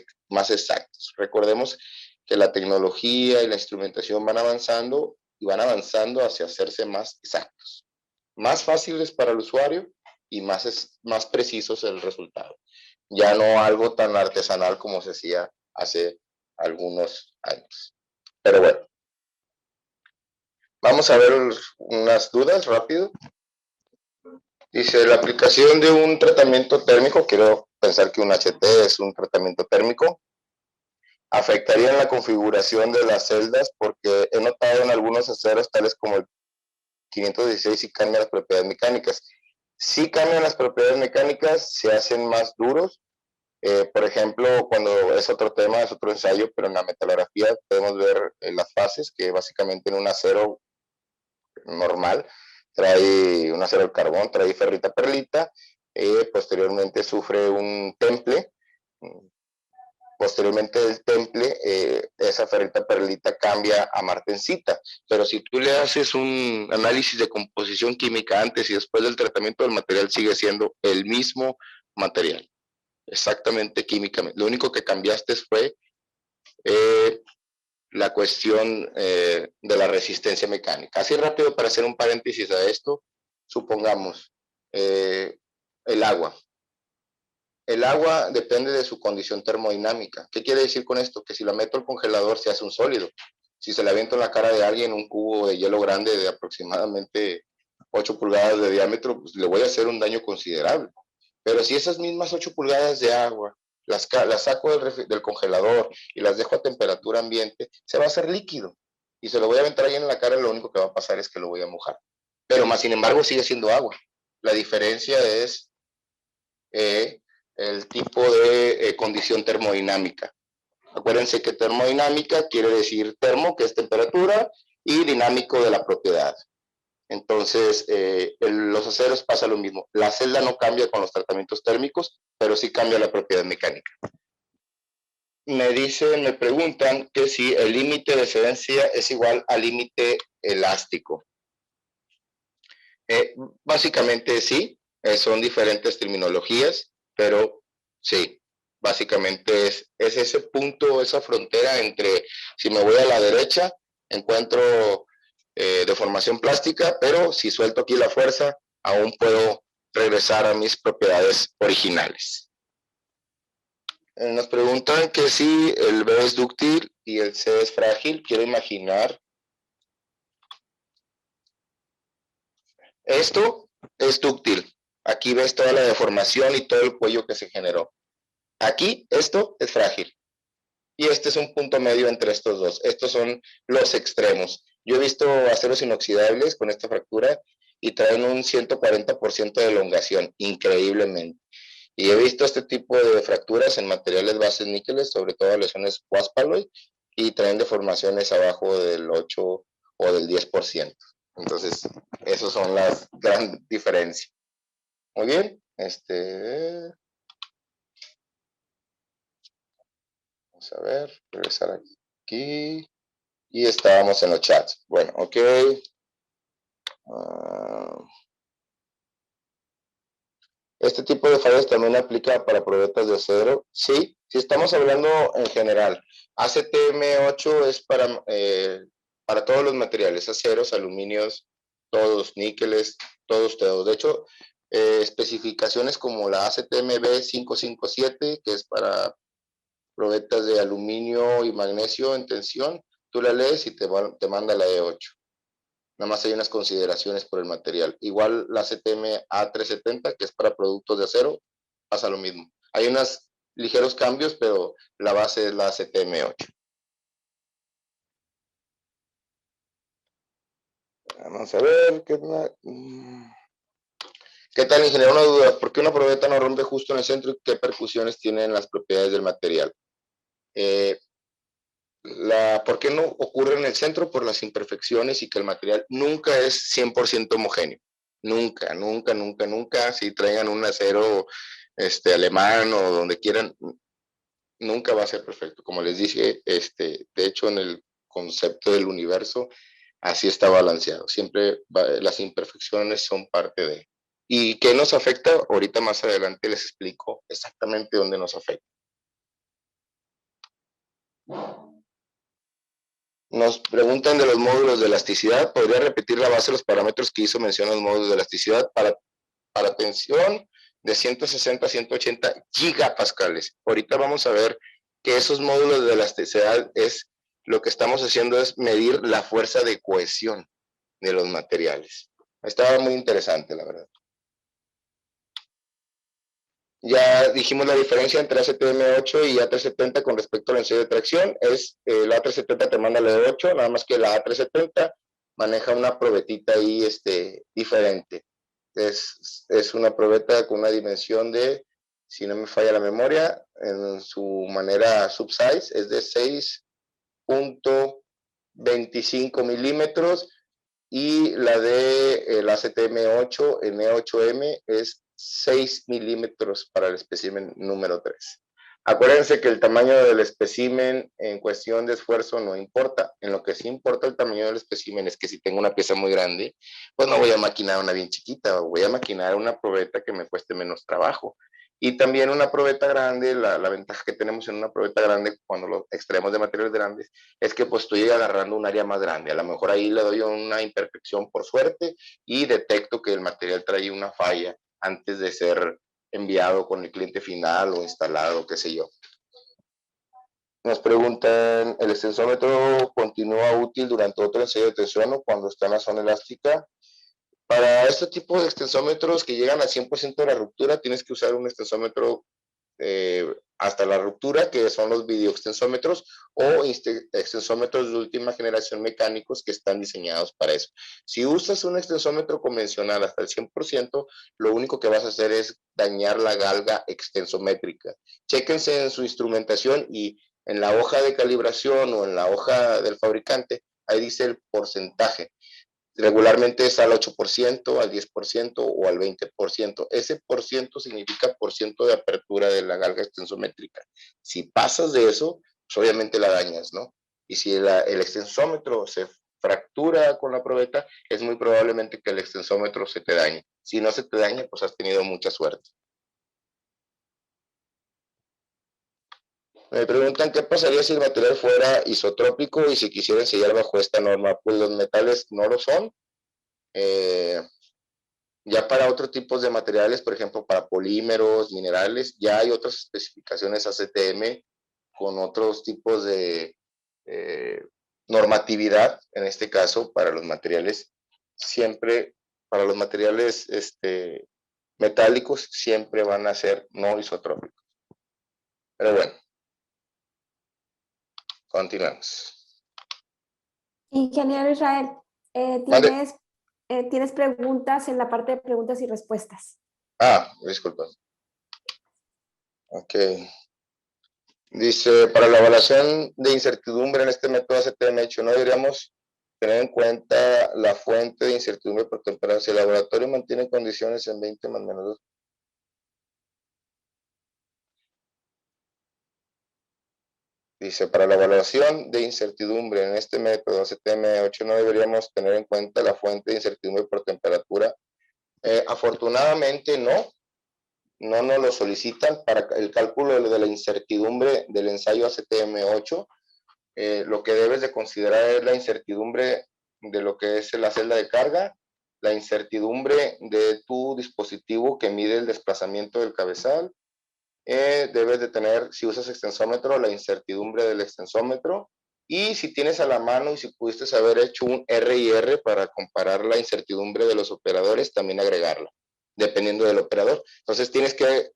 exactos. Recordemos que la tecnología y la instrumentación van avanzando y van avanzando hacia hacerse más exactos, más fáciles para el usuario y más precisos el resultado. Ya no algo tan artesanal como se hacía hace algunos años. Pero bueno, vamos a ver unas dudas rápido. Dice, la aplicación de un tratamiento térmico, quiero pensar que un HT es un tratamiento térmico, afectaría en la configuración de las celdas porque he notado en algunos aceros tales como el 516 sí cambian las propiedades mecánicas. Sí cambian las propiedades mecánicas, se hacen más duros. Por ejemplo, cuando es otro tema, es otro ensayo, pero en la metalografía podemos ver las fases, que básicamente en un acero normal trae un acero de carbón, trae ferrita perlita, posteriormente sufre un temple, posteriormente del temple, esa ferrita perlita cambia a martensita. Pero si tú le haces un análisis de composición química antes y después del tratamiento del material, sigue siendo el mismo material, exactamente químicamente. Lo único que cambiaste fue la cuestión de la resistencia mecánica. Así rápido para hacer un paréntesis a esto, supongamos el agua. El agua depende de su condición termodinámica. ¿Qué quiere decir con esto? Que si la meto al congelador se hace un sólido. Si se la aviento en la cara de alguien un cubo de hielo grande de aproximadamente 8 pulgadas de diámetro, pues le voy a hacer un daño considerable. Pero si esas mismas 8 pulgadas de agua las saco del congelador y las dejo a temperatura ambiente, se va a hacer líquido. Y se lo voy a aventar ahí en la cara, lo único que va a pasar es que lo voy a mojar. Pero más sin embargo sigue siendo agua. La diferencia es el tipo de condición termodinámica. Acuérdense que termodinámica quiere decir termo, que es temperatura, y dinámico de la propiedad. Entonces, los aceros pasa lo mismo. La celda no cambia con los tratamientos térmicos, pero sí cambia la propiedad mecánica. Me preguntan que si el límite de cedencia es igual al límite elástico. Básicamente sí, son diferentes terminologías, pero sí, básicamente es ese punto, esa frontera entre si me voy a la derecha, encuentro deformación plástica, pero si suelto aquí la fuerza, aún puedo regresar a mis propiedades originales. Nos preguntan que si el B es dúctil y el C es frágil. Quiero imaginar. Esto es dúctil. Aquí ves toda la deformación y todo el cuello que se generó. Aquí, esto es frágil. Y este es un punto medio entre estos dos. Estos son los extremos. Yo he visto aceros inoxidables con esta fractura y traen un 140% de elongación, increíblemente. Y he visto este tipo de fracturas en materiales bases níqueles, sobre todo lesiones Waspaloy, y traen deformaciones abajo del 8 o del 10%. Entonces, esas son las grandes diferencias. Muy bien. Vamos a ver, regresar aquí. Y estábamos en los chats. Bueno, ok. ¿Este tipo de fallas también aplica para probetas de acero? Sí, si estamos hablando en general. ACTM8 es para todos los materiales, aceros, aluminios, todos, níqueles, todos. De hecho, especificaciones como la ACTMB 557, que es para probetas de aluminio y magnesio en tensión, tú la lees y te manda la E8. Nada más hay unas consideraciones por el material. Igual la CTM A370, que es para productos de acero, pasa lo mismo. Hay unos ligeros cambios, pero la base es la CTM8. Vamos a ver. ¿Qué tal, ingeniero? Una duda. ¿Por qué una probeta no rompe justo en el centro y qué percusiones tienen las propiedades del material? ¿Por qué no ocurre en el centro? Por las imperfecciones y que el material nunca es 100% homogéneo. Nunca, nunca, nunca, nunca. Si traigan un acero alemán o donde quieran, nunca va a ser perfecto. Como les dije, de hecho, en el concepto del universo, así está balanceado. Siempre las imperfecciones son parte de. ¿Y qué nos afecta? Ahorita más adelante les explico exactamente dónde nos afecta. Nos preguntan de los módulos de elasticidad. ¿Podría repetir la base de los parámetros que hizo mención a los módulos de elasticidad para tensión de 160 a 180 gigapascales? Ahorita vamos a ver que esos módulos de elasticidad lo que estamos haciendo es medir la fuerza de cohesión de los materiales. Estaba muy interesante, la verdad. Ya dijimos la diferencia entre ACTM8 y A370 con respecto al ensayo de tracción. La A370 te manda la de 8, nada más que la A370 maneja una probetita ahí diferente. Es una probeta con una dimensión de, si no me falla la memoria, en su manera subsize, es de 6.25 milímetros, y la de la ACTM8 en E8M es 6 milímetros para el espécimen número 3. Acuérdense que el tamaño del espécimen en cuestión de esfuerzo no importa. En lo que sí importa el tamaño del espécimen es que si tengo una pieza muy grande, pues no voy a maquinar una bien chiquita, voy a maquinar una probeta que me cueste menos trabajo. Y también una probeta grande, la ventaja que tenemos en una probeta grande cuando los extremos de materiales grandes es que pues estoy agarrando un área más grande. A lo mejor ahí le doy una imperfección por suerte y detecto que el material trae una falla antes de ser enviado con el cliente final o instalado, qué sé yo. Nos preguntan, ¿el extensómetro continúa útil durante otro ensayo de tensión o cuando está en la zona elástica? Para este tipo de extensómetros que llegan al 100% de la ruptura, tienes que usar un extensómetro hasta la ruptura, que son los videoextensómetros o extensómetros de última generación mecánicos que están diseñados para eso. Si usas un extensómetro convencional hasta el 100%, lo único que vas a hacer es dañar la galga extensométrica. Chéquense en su instrumentación y en la hoja de calibración o en la hoja del fabricante, ahí dice el porcentaje. Regularmente es al 8%, al 10% o al 20%. Ese por ciento significa por ciento de apertura de la galga extensométrica. Si pasas de eso, pues obviamente la dañas, ¿no? Y si el extensómetro se fractura con la probeta, es muy probablemente que el extensómetro se te dañe. Si no se te daña, pues has tenido mucha suerte. Me preguntan qué pasaría si el material fuera isotrópico y si quisieran sellar bajo esta norma. Pues los metales no lo son. Ya para otros tipos de materiales, por ejemplo, para polímeros, minerales, ya hay otras especificaciones ACTM con otros tipos de normatividad, en este caso, para los materiales, siempre, para los materiales metálicos, siempre van a ser no isotrópicos. Pero bueno, continuamos. Ingeniero Israel, tienes preguntas en la parte de preguntas y respuestas. Disculpa. Ok. Dice, para la evaluación de incertidumbre en este método ACTM-8, no deberíamos tener en cuenta la fuente de incertidumbre por temperatura. Si el laboratorio mantiene condiciones en 20 más menos 2. Dice, para la evaluación de incertidumbre en este método ACTM-8 no deberíamos tener en cuenta la fuente de incertidumbre por temperatura. Afortunadamente no nos lo solicitan para el cálculo de la incertidumbre del ensayo ACTM-8. Lo que debes de considerar es la incertidumbre de lo que es la celda de carga, la incertidumbre de tu dispositivo que mide el desplazamiento del cabezal. Debes de tener, si usas extensómetro, la incertidumbre del extensómetro. Y si tienes a la mano y si pudiste haber hecho un RIR para comparar la incertidumbre de los operadores, también agregarla, dependiendo del operador. Entonces tienes que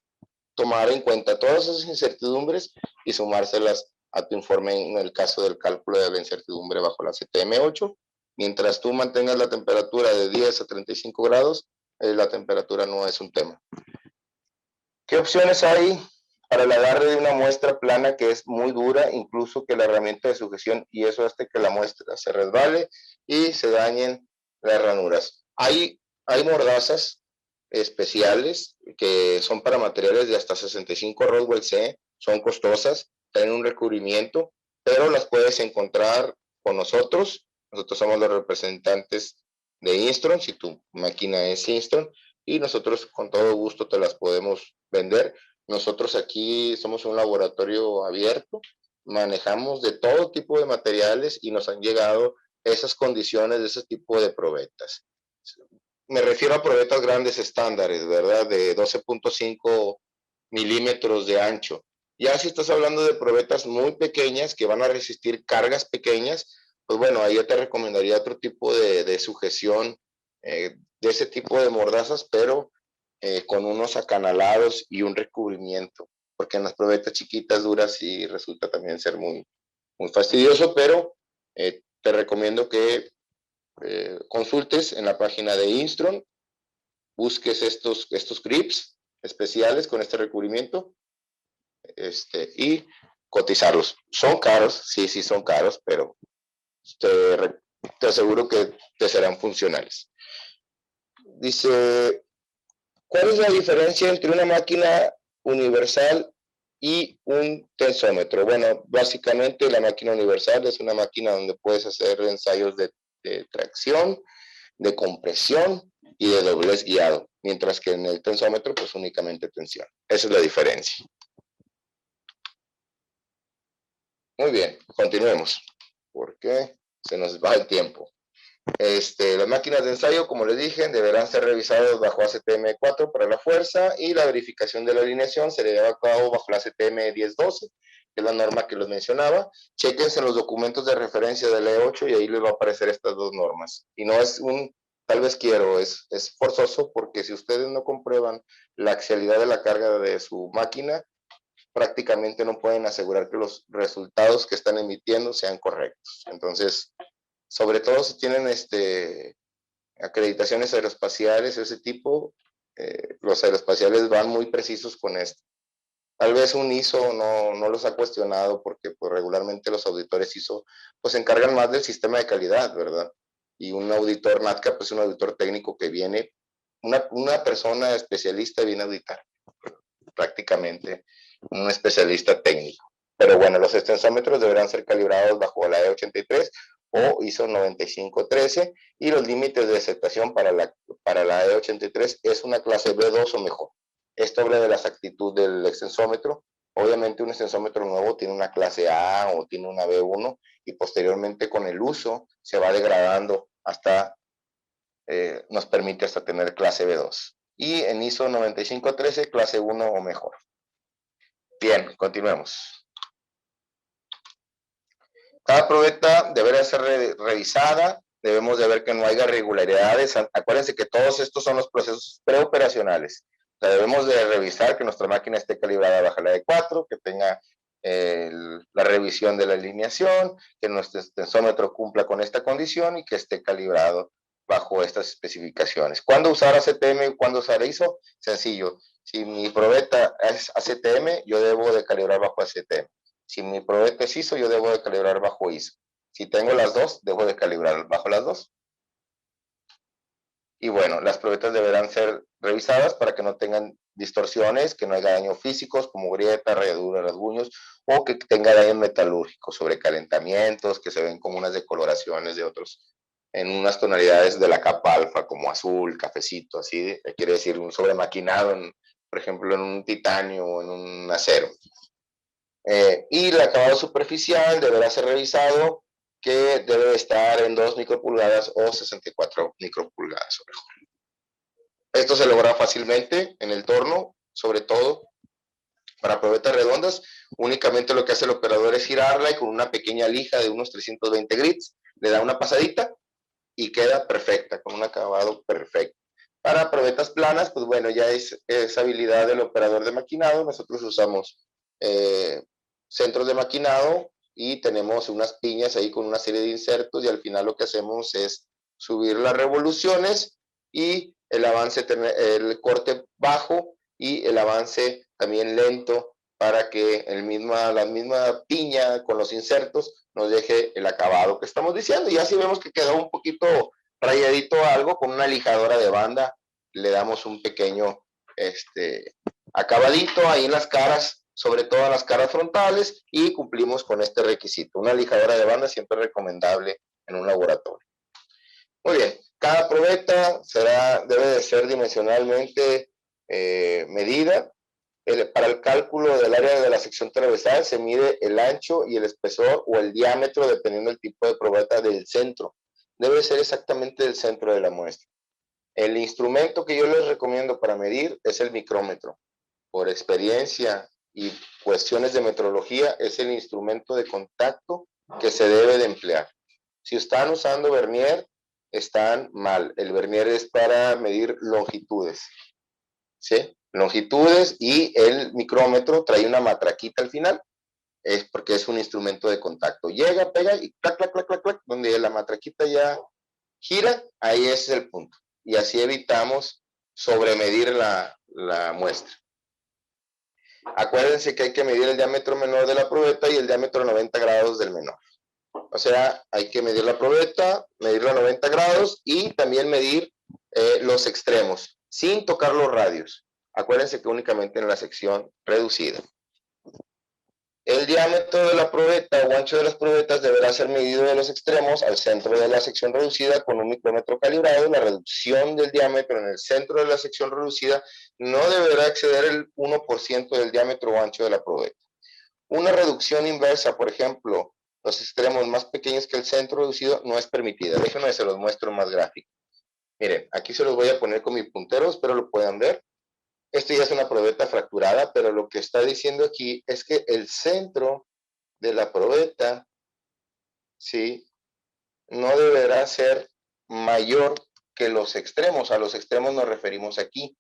tomar en cuenta todas esas incertidumbres y sumárselas a tu informe en el caso del cálculo de la incertidumbre bajo la ACTM-8. Mientras tú mantengas la temperatura de 10 a 35 grados, la temperatura no es un tema. ¿Qué opciones hay para el agarre de una muestra plana que es muy dura, incluso que la herramienta de sujeción, y eso hace que la muestra se resbale y se dañen las ranuras? Hay mordazas especiales que son para materiales de hasta 65 Roswell C, son costosas, tienen un recubrimiento, pero las puedes encontrar con nosotros. Nosotros somos los representantes de Instron, si tu máquina es Instron, y nosotros con todo gusto te las podemos vender. Nosotros aquí somos un laboratorio abierto, manejamos de todo tipo de materiales y nos han llegado esas condiciones de ese tipo de probetas. Me refiero a probetas grandes estándares, ¿verdad? De 12.5 milímetros de ancho. Ya si estás hablando de probetas muy pequeñas que van a resistir cargas pequeñas, pues bueno, ahí yo te recomendaría otro tipo de sujeción, de ese tipo de mordazas, pero con unos acanalados y un recubrimiento, porque en las probetas chiquitas, duras, sí resulta también ser muy, muy fastidioso, pero te recomiendo que consultes en la página de Instron, busques estos grips especiales con este recubrimiento y cotizarlos. Son caros, sí son caros, pero te aseguro que te serán funcionales. Dice, ¿cuál es la diferencia entre una máquina universal y un tensómetro? Bueno, básicamente la máquina universal es una máquina donde puedes hacer ensayos de tracción, de compresión y de doblez guiado, mientras que en el tensómetro pues únicamente tensión. Esa es la diferencia. Muy bien, continuemos, porque se nos va el tiempo. Las máquinas de ensayo, como les dije, deberán ser revisadas bajo ACTM-4 para la fuerza, y la verificación de la alineación se lleva a cabo bajo la ACTM-1012, que es la norma que les mencionaba. Chequense en los documentos de referencia del E8 y ahí les va a aparecer estas dos normas. Y no es un tal vez quiero, es forzoso, porque si ustedes no comprueban la axialidad de la carga de su máquina, prácticamente no pueden asegurar que los resultados que están emitiendo sean correctos. Entonces, sobre todo si tienen acreditaciones aeroespaciales, ese tipo, los aeroespaciales van muy precisos con esto. Tal vez un ISO no los ha cuestionado porque pues, regularmente los auditores ISO pues, se encargan más del sistema de calidad, ¿verdad? Y un auditor NATCA, pues un auditor técnico que viene, una persona especialista viene a auditar, prácticamente un especialista técnico. Pero bueno, los extensómetros deberán ser calibrados bajo la E83 o ISO 9513 y los límites de aceptación para la E83 es una clase B2 o mejor. Esto habla de la exactitud del extensómetro. Obviamente un extensómetro nuevo tiene una clase A o tiene una B1 y posteriormente con el uso se va degradando hasta, nos permite hasta tener clase B2. Y en ISO 9513, clase 1 o mejor. Bien, continuemos. Cada probeta deberá ser revisada, debemos de ver que no haya irregularidades. Acuérdense que todos estos son los procesos preoperacionales. O sea, debemos de revisar que nuestra máquina esté calibrada bajo la E4, que tenga la revisión de la alineación, que nuestro extensómetro cumpla con esta condición y que esté calibrado bajo estas especificaciones. ¿Cuándo usar ACTM y cuándo usar ISO? Sencillo. Si mi probeta es ACTM, yo debo de calibrar bajo ACTM. Si mi probeta es ISO, yo debo de calibrar bajo ISO. Si tengo las dos, debo de calibrar bajo las dos. Y bueno, las probetas deberán ser revisadas para que no tengan distorsiones, que no haya daños físicos como grietas, rayaduras, rasguños, o que tenga daño metalúrgico, sobrecalentamientos, que se ven como unas decoloraciones de otros, en unas tonalidades de la capa alfa, como azul, cafecito, así, quiere decir un sobremaquinado, por ejemplo, en un titanio o en un acero. Y el acabado superficial deberá ser revisado, que debe estar en 2 micropulgadas o 64 micropulgadas. Esto se logra fácilmente en el torno, sobre todo para probetas redondas. Únicamente lo que hace el operador es girarla y con una pequeña lija de unos 320 grits le da una pasadita y queda perfecta, con un acabado perfecto. Para probetas planas, pues bueno, ya es habilidad del operador de maquinado. Nosotros usamos centros de maquinado y tenemos unas piñas ahí con una serie de insertos y al final lo que hacemos es subir las revoluciones y el avance, el corte bajo y el avance también lento para que la misma piña con los insertos nos deje el acabado que estamos diciendo. Y así vemos que quedó un poquito rayadito algo, con una lijadora de banda le damos un pequeño acabadito ahí en las caras, sobre todo en las caras frontales, y cumplimos con este requisito. Una lijadora de banda siempre es recomendable en un laboratorio. Muy bien, cada probeta debe de ser dimensionalmente medida. Para el cálculo del área de la sección transversal se mide el ancho y el espesor o el diámetro dependiendo del tipo de probeta del centro. Debe ser exactamente del centro de la muestra. El instrumento que yo les recomiendo para medir es el micrómetro. Por experiencia y cuestiones de metrología, es el instrumento de contacto que se debe de emplear. Si están usando vernier, están mal. El vernier es para medir longitudes, ¿sí? Longitudes, y el micrómetro trae una matraquita al final, es porque es un instrumento de contacto. Llega, pega y clac, clac, clac, clac, clac, donde la matraquita ya gira, ahí es el punto. Y así evitamos sobremedir la muestra. Acuérdense que hay que medir el diámetro menor de la probeta y el diámetro 90 grados del menor. O sea, hay que medir la probeta, medirlo a 90 grados y también medir los extremos, sin tocar los radios. Acuérdense que únicamente en la sección reducida. El diámetro de la probeta o ancho de las probetas deberá ser medido de los extremos al centro de la sección reducida con un micrómetro calibrado. La reducción del diámetro en el centro de la sección reducida no deberá exceder el 1% del diámetro o ancho de la probeta. Una reducción inversa, por ejemplo, los extremos más pequeños que el centro reducido, no es permitida. Déjenme, se los muestro más gráfico. Miren, aquí se los voy a poner con mi puntero, espero lo puedan ver. Esto ya es una probeta fracturada, pero lo que está diciendo aquí es que el centro de la probeta, ¿sí?, no deberá ser mayor que los extremos. A los extremos nos referimos aquí,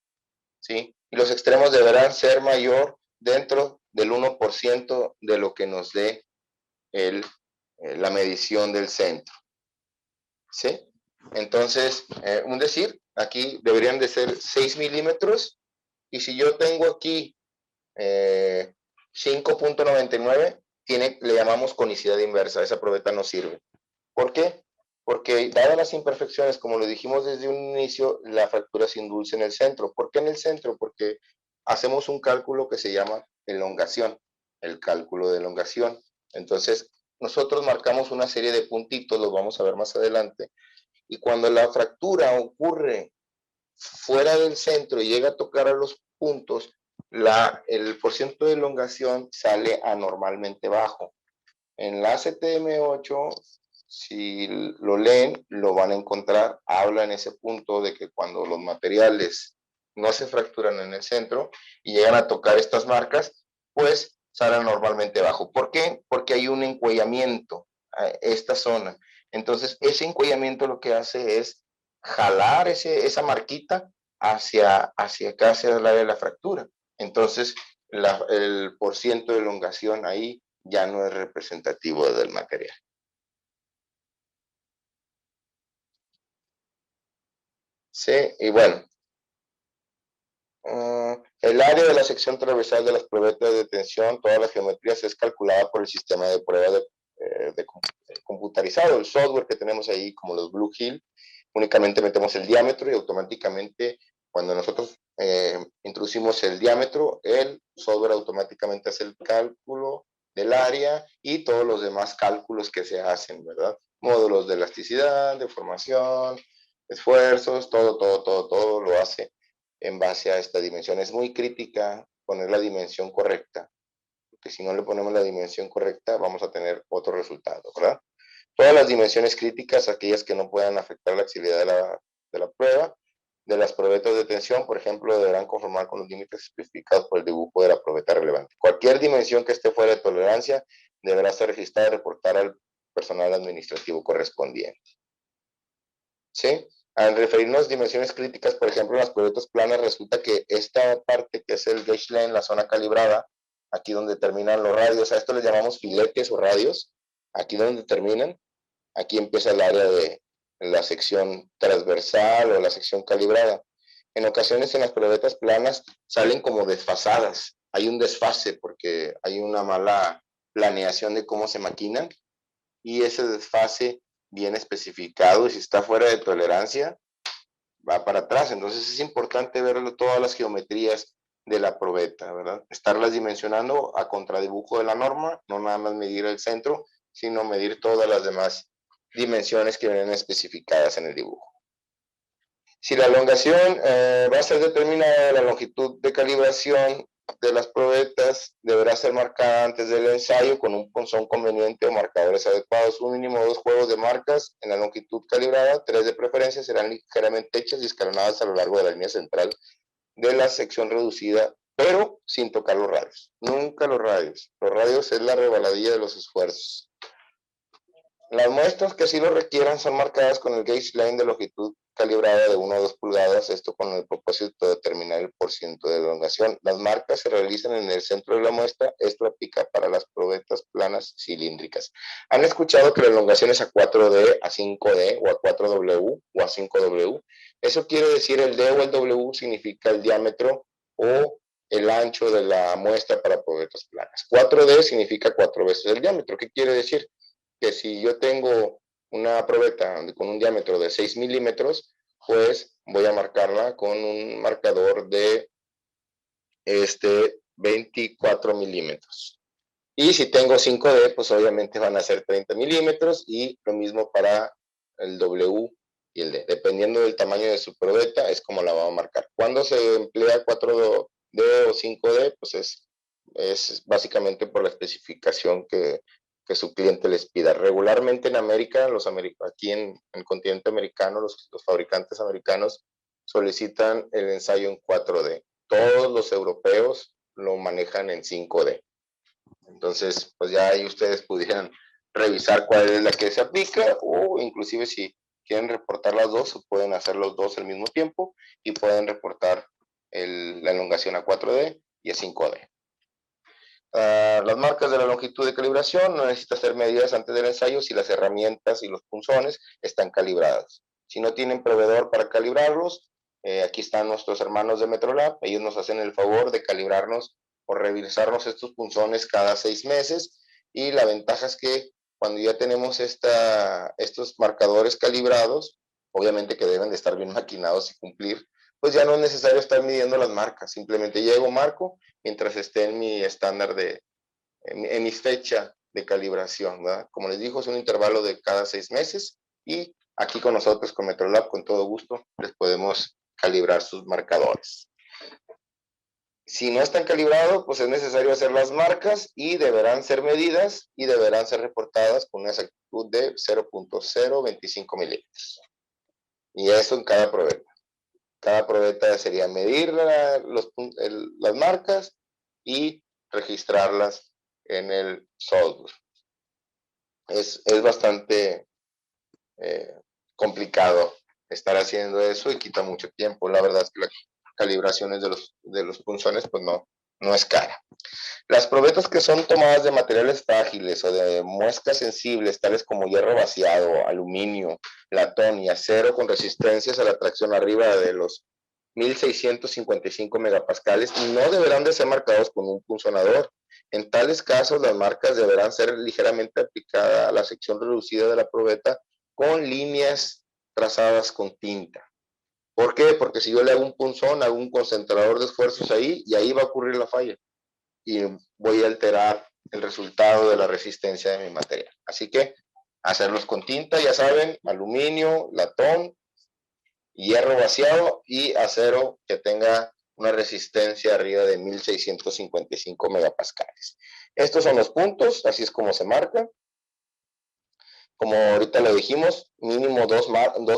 ¿sí? Y los extremos deberán ser mayor dentro del 1% de lo que nos dé la medición del centro. ¿Sí? Entonces, un decir, aquí deberían de ser 6 milímetros, y si yo tengo aquí 5.99, le llamamos conicidad inversa, esa probeta no sirve. ¿Por qué? Porque dadas las imperfecciones, como lo dijimos desde un inicio, la fractura se induce en el centro. ¿Por qué en el centro? Porque hacemos un cálculo que se llama elongación, el cálculo de elongación. Entonces, nosotros marcamos una serie de puntitos, los vamos a ver más adelante, y cuando la fractura ocurre fuera del centro y llega a tocar a los puntos, el porcentaje de elongación sale anormalmente bajo. En la CTM8, si lo leen, lo van a encontrar, habla en ese punto de que cuando los materiales no se fracturan en el centro y llegan a tocar estas marcas, pues salen normalmente bajo. ¿Por qué? Porque hay un encuellamiento a esta zona. Entonces, ese encuellamiento lo que hace es jalar esa marquita hacia acá, hacia el área de la fractura. Entonces, el porciento de elongación ahí ya no es representativo del material. Sí, y bueno, el área de la sección transversal de las probetas de tensión, todas las geometrías, es calculada por el sistema de prueba computarizado, el software que tenemos ahí, como los Blue Hill. Únicamente metemos el diámetro y automáticamente, cuando nosotros introducimos el diámetro, el software automáticamente hace el cálculo del área y todos los demás cálculos que se hacen, ¿verdad? Módulos de elasticidad, deformación, esfuerzos, todo lo hace en base a esta dimensión. Es muy crítica poner la dimensión correcta, porque si no le ponemos la dimensión correcta, vamos a tener otro resultado, ¿verdad? Todas las dimensiones críticas, aquellas que no puedan afectar la accesibilidad de la prueba, de las probetas de tensión, por ejemplo, deberán conformar con los límites especificados por el dibujo de la probeta relevante. Cualquier dimensión que esté fuera de tolerancia deberá ser registrada y reportar al personal administrativo correspondiente. ¿Sí? Al referirnos a dimensiones críticas, por ejemplo, en las probetas planas, resulta que esta parte que es el gauge lane, la zona calibrada, aquí donde terminan los radios, a esto le llamamos filetes o radios, aquí donde terminan, aquí empieza el área de la sección transversal o la sección calibrada. En ocasiones en las probetas planas salen como desfasadas, hay un desfase porque hay una mala planeación de cómo se maquinan, y ese desfase bien especificado, y si está fuera de tolerancia, va para atrás. Entonces es importante ver todas las geometrías de la probeta, ¿verdad? Estarlas dimensionando a contradibujo de la norma, no nada más medir el centro, sino medir todas las demás dimensiones que vienen especificadas en el dibujo. Si la elongación va a ser determinada, la longitud de calibración de las probetas deberá ser marcada antes del ensayo con un punzón conveniente o marcadores adecuados. Un mínimo de 2 juegos de marcas en la longitud calibrada, 3 de preferencia, serán ligeramente hechas y escalonadas a lo largo de la línea central de la sección reducida, pero sin tocar los radios. Nunca los radios. Los radios es la rebaladilla de los esfuerzos. Las muestras que así lo requieran son marcadas con el gauge line de longitud calibrada de 1 a 2 pulgadas, esto con el propósito de determinar el porciento de elongación. Las marcas se realizan en el centro de la muestra, esto aplica para las probetas planas cilíndricas. ¿Han escuchado que la elongación es a 4D, a 5D, o a 4W, o a 5W? Eso quiere decir el D o el W significa el diámetro o el ancho de la muestra para probetas planas. 4D significa 4 veces el diámetro. ¿Qué quiere decir? Que si yo tengo una probeta con un diámetro de 6 milímetros, pues voy a marcarla con un marcador de 24 milímetros. Y si tengo 5D, pues obviamente van a ser 30 milímetros, y lo mismo para el W y el D. Dependiendo del tamaño de su probeta, es como la va a marcar. Cuando se emplea 4D o 5D, pues es básicamente por la especificación que su cliente les pida. Regularmente en América, aquí en el continente americano, los fabricantes americanos solicitan el ensayo en 4D. Todos los europeos lo manejan en 5D. Entonces, pues ya ahí ustedes pudieran revisar cuál es la que se aplica, o inclusive si quieren reportar las dos, pueden hacer los dos al mismo tiempo y pueden reportar la elongación a 4D y a 5D. Las marcas de la longitud de calibración no necesitan ser medidas antes del ensayo si las herramientas y los punzones están calibradas. Si no tienen proveedor para calibrarlos, aquí están nuestros hermanos de Metrolab. Ellos nos hacen el favor de calibrarnos o revisarnos estos punzones cada 6 meses. Y la ventaja es que cuando ya tenemos estos marcadores calibrados, obviamente que deben de estar bien maquinados y cumplir, pues ya no es necesario estar midiendo las marcas. Simplemente llego, marco, mientras esté en mi estándar en mi fecha de calibración, ¿verdad? Como les digo, es un intervalo de cada 6 meses y aquí con nosotros, con Metrolab, con todo gusto, les podemos calibrar sus marcadores. Si no están calibrados, pues es necesario hacer las marcas y deberán ser medidas y deberán ser reportadas con una exactitud de 0.025 milímetros. Y eso en cada probeta. Cada probeta sería medir las marcas y registrarlas en el software. Es bastante complicado estar haciendo eso y quita mucho tiempo. La verdad es que las calibraciones de los punzones pues no es cara. Las probetas que son tomadas de materiales frágiles o de muescas sensibles, tales como hierro vaciado, aluminio, latón y acero con resistencias a la tracción arriba de los 1655 megapascales, no deberán de ser marcados con un punzonador. En tales casos, las marcas deberán ser ligeramente aplicadas a la sección reducida de la probeta con líneas trazadas con tinta. ¿Por qué? Porque si yo le hago un punzón, hago un concentrador de esfuerzos ahí y ahí va a ocurrir la falla y voy a alterar el resultado de la resistencia de mi material. Así que hacerlos con tinta, ya saben, aluminio, latón, hierro vaciado y acero que tenga una resistencia arriba de 1655 megapascales. Estos son los puntos, así es como se marca. Como ahorita lo dijimos, mínimo dos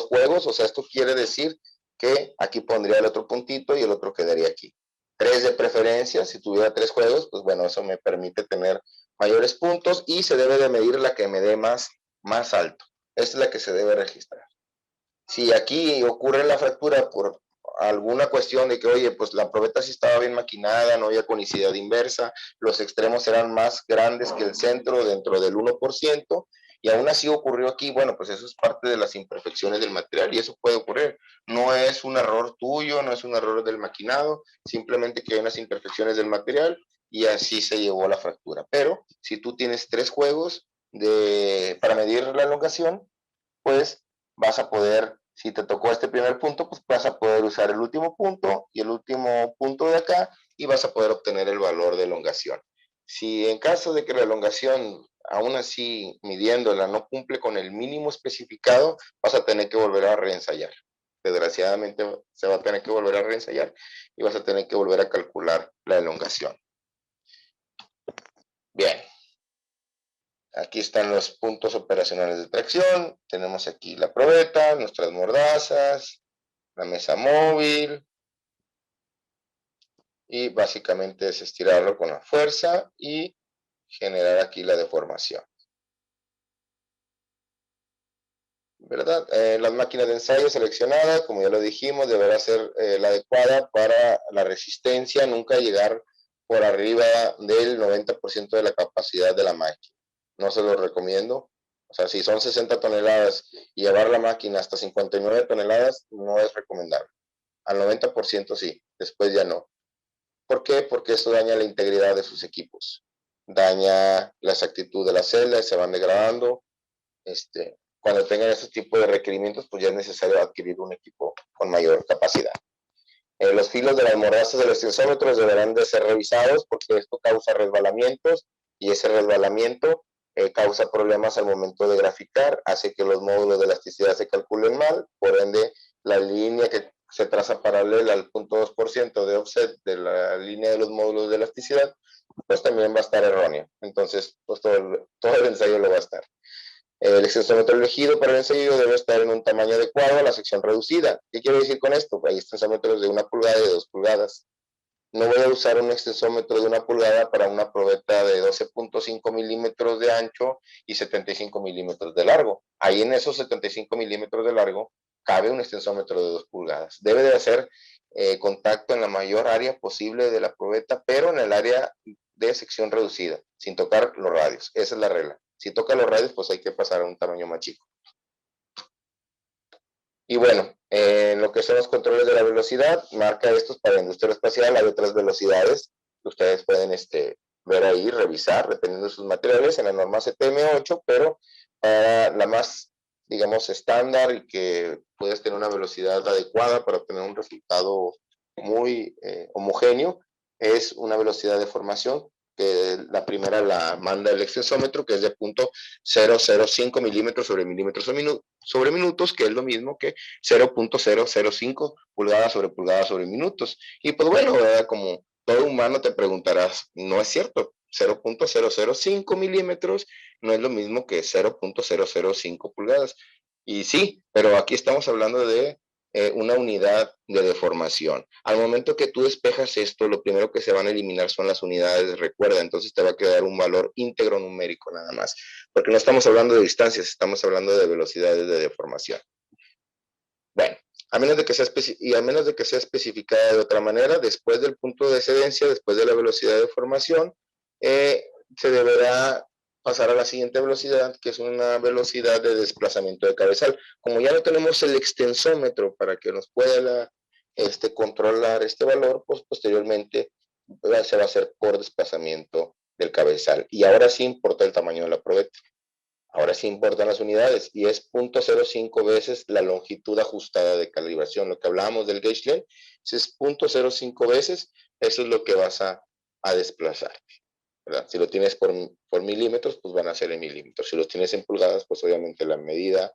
juegos, o sea, esto quiere decir que aquí pondría el otro puntito y el otro quedaría aquí. 3 de preferencia, si tuviera 3 juegos, pues bueno, eso me permite tener mayores puntos y se debe de medir la que me dé más alto. Esta es la que se debe registrar. Si aquí ocurre la fractura por alguna cuestión de que, oye, pues la probeta sí estaba bien maquinada, no había conicidad inversa, los extremos eran más grandes que el centro dentro del 1%, y aún así ocurrió aquí, bueno, pues eso es parte de las imperfecciones del material y eso puede ocurrir. No es un error tuyo, no es un error del maquinado, simplemente que hay unas imperfecciones del material y así se llevó la fractura. Pero si tú tienes 3 juegos para medir la elongación, pues vas a poder, si te tocó este primer punto, pues vas a poder usar el último punto y el último punto de acá y vas a poder obtener el valor de elongación. Si en caso de que la elongación, aún así midiéndola, no cumple con el mínimo especificado, vas a tener que volver a reensayar. Desgraciadamente se va a tener que volver a reensayar y vas a tener que volver a calcular la elongación. Bien. Aquí están los puntos operacionales de tracción. Tenemos aquí la probeta, nuestras mordazas, la mesa móvil. Y básicamente es estirarlo con la fuerza y generar aquí la deformación. ¿Verdad? Las máquinas de ensayo seleccionadas, como ya lo dijimos, deberá ser la adecuada para la resistencia, nunca llegar por arriba del 90% de la capacidad de la máquina. No se lo recomiendo. O sea, si son 60 toneladas y llevar la máquina hasta 59 toneladas, no es recomendable. Al 90% sí, después ya no. ¿Por qué? Porque esto daña la integridad de sus equipos. Daña la exactitud de las celdas, se van degradando. Cuando tengan estos tipos de requerimientos, pues ya es necesario adquirir un equipo con mayor capacidad. Los filos de las mordazas de los tensómetros deberán de ser revisados porque esto causa resbalamientos y ese resbalamiento causa problemas al momento de graficar, hace que los módulos de elasticidad se calculen mal, por ende la línea que se traza paralela al 0.2% de offset de la línea de los módulos de elasticidad, pues también va a estar erróneo. Entonces, pues todo el ensayo lo va a estar. El extensómetro elegido para el ensayo debe estar en un tamaño adecuado a la sección reducida. ¿Qué quiero decir con esto? Hay extensómetros de 1 pulgada y de 2 pulgadas. No voy a usar un extensómetro de 1 pulgada para una probeta de 12.5 milímetros de ancho y 75 milímetros de largo. Ahí en esos 75 milímetros de largo cabe un extensómetro de 2 pulgadas. Debe de hacer contacto en la mayor área posible de la probeta, pero en el área de sección reducida, sin tocar los radios. Esa es la regla. Si toca los radios, pues hay que pasar a un tamaño más chico. Y bueno, en lo que son los controles de la velocidad, marca estos para la industria espacial. Hay otras velocidades que ustedes pueden ver ahí, revisar, dependiendo de sus materiales, en la norma CTM8, pero para la más, digamos, estándar y que puedes tener una velocidad adecuada para obtener un resultado muy homogéneo, es una velocidad de formación que la primera la manda el extensómetro, que es de 0.005 milímetros sobre milímetros sobre minutos, que es lo mismo que 0.005 pulgadas sobre minutos. Y pues bueno, ¿verdad? Como todo humano te preguntarás, no es cierto, 0.005 milímetros no es lo mismo que 0.005 pulgadas. Y sí, pero aquí estamos hablando de una unidad de deformación. Al momento que tú despejas esto, lo primero que se van a eliminar son las unidades, recuerda, entonces te va a quedar un valor íntegro numérico nada más, porque no estamos hablando de distancias, estamos hablando de velocidades de deformación. Bueno, a menos de que sea especificada de otra manera, después del punto de excedencia, después de la velocidad de deformación, se deberá pasar a la siguiente velocidad, que es una velocidad de desplazamiento de cabezal. Como ya no tenemos el extensómetro para que nos pueda controlar este valor, pues posteriormente se va a hacer por desplazamiento del cabezal. Y ahora sí importa el tamaño de la probeta. Ahora sí importan las unidades y es 0.05 veces la longitud ajustada de calibración. Lo que hablábamos del gauge length, si es 0.05 veces, eso es lo que vas a desplazar, ¿verdad? Si lo tienes por milímetros, pues van a ser en milímetros. Si lo tienes en pulgadas, pues obviamente la medida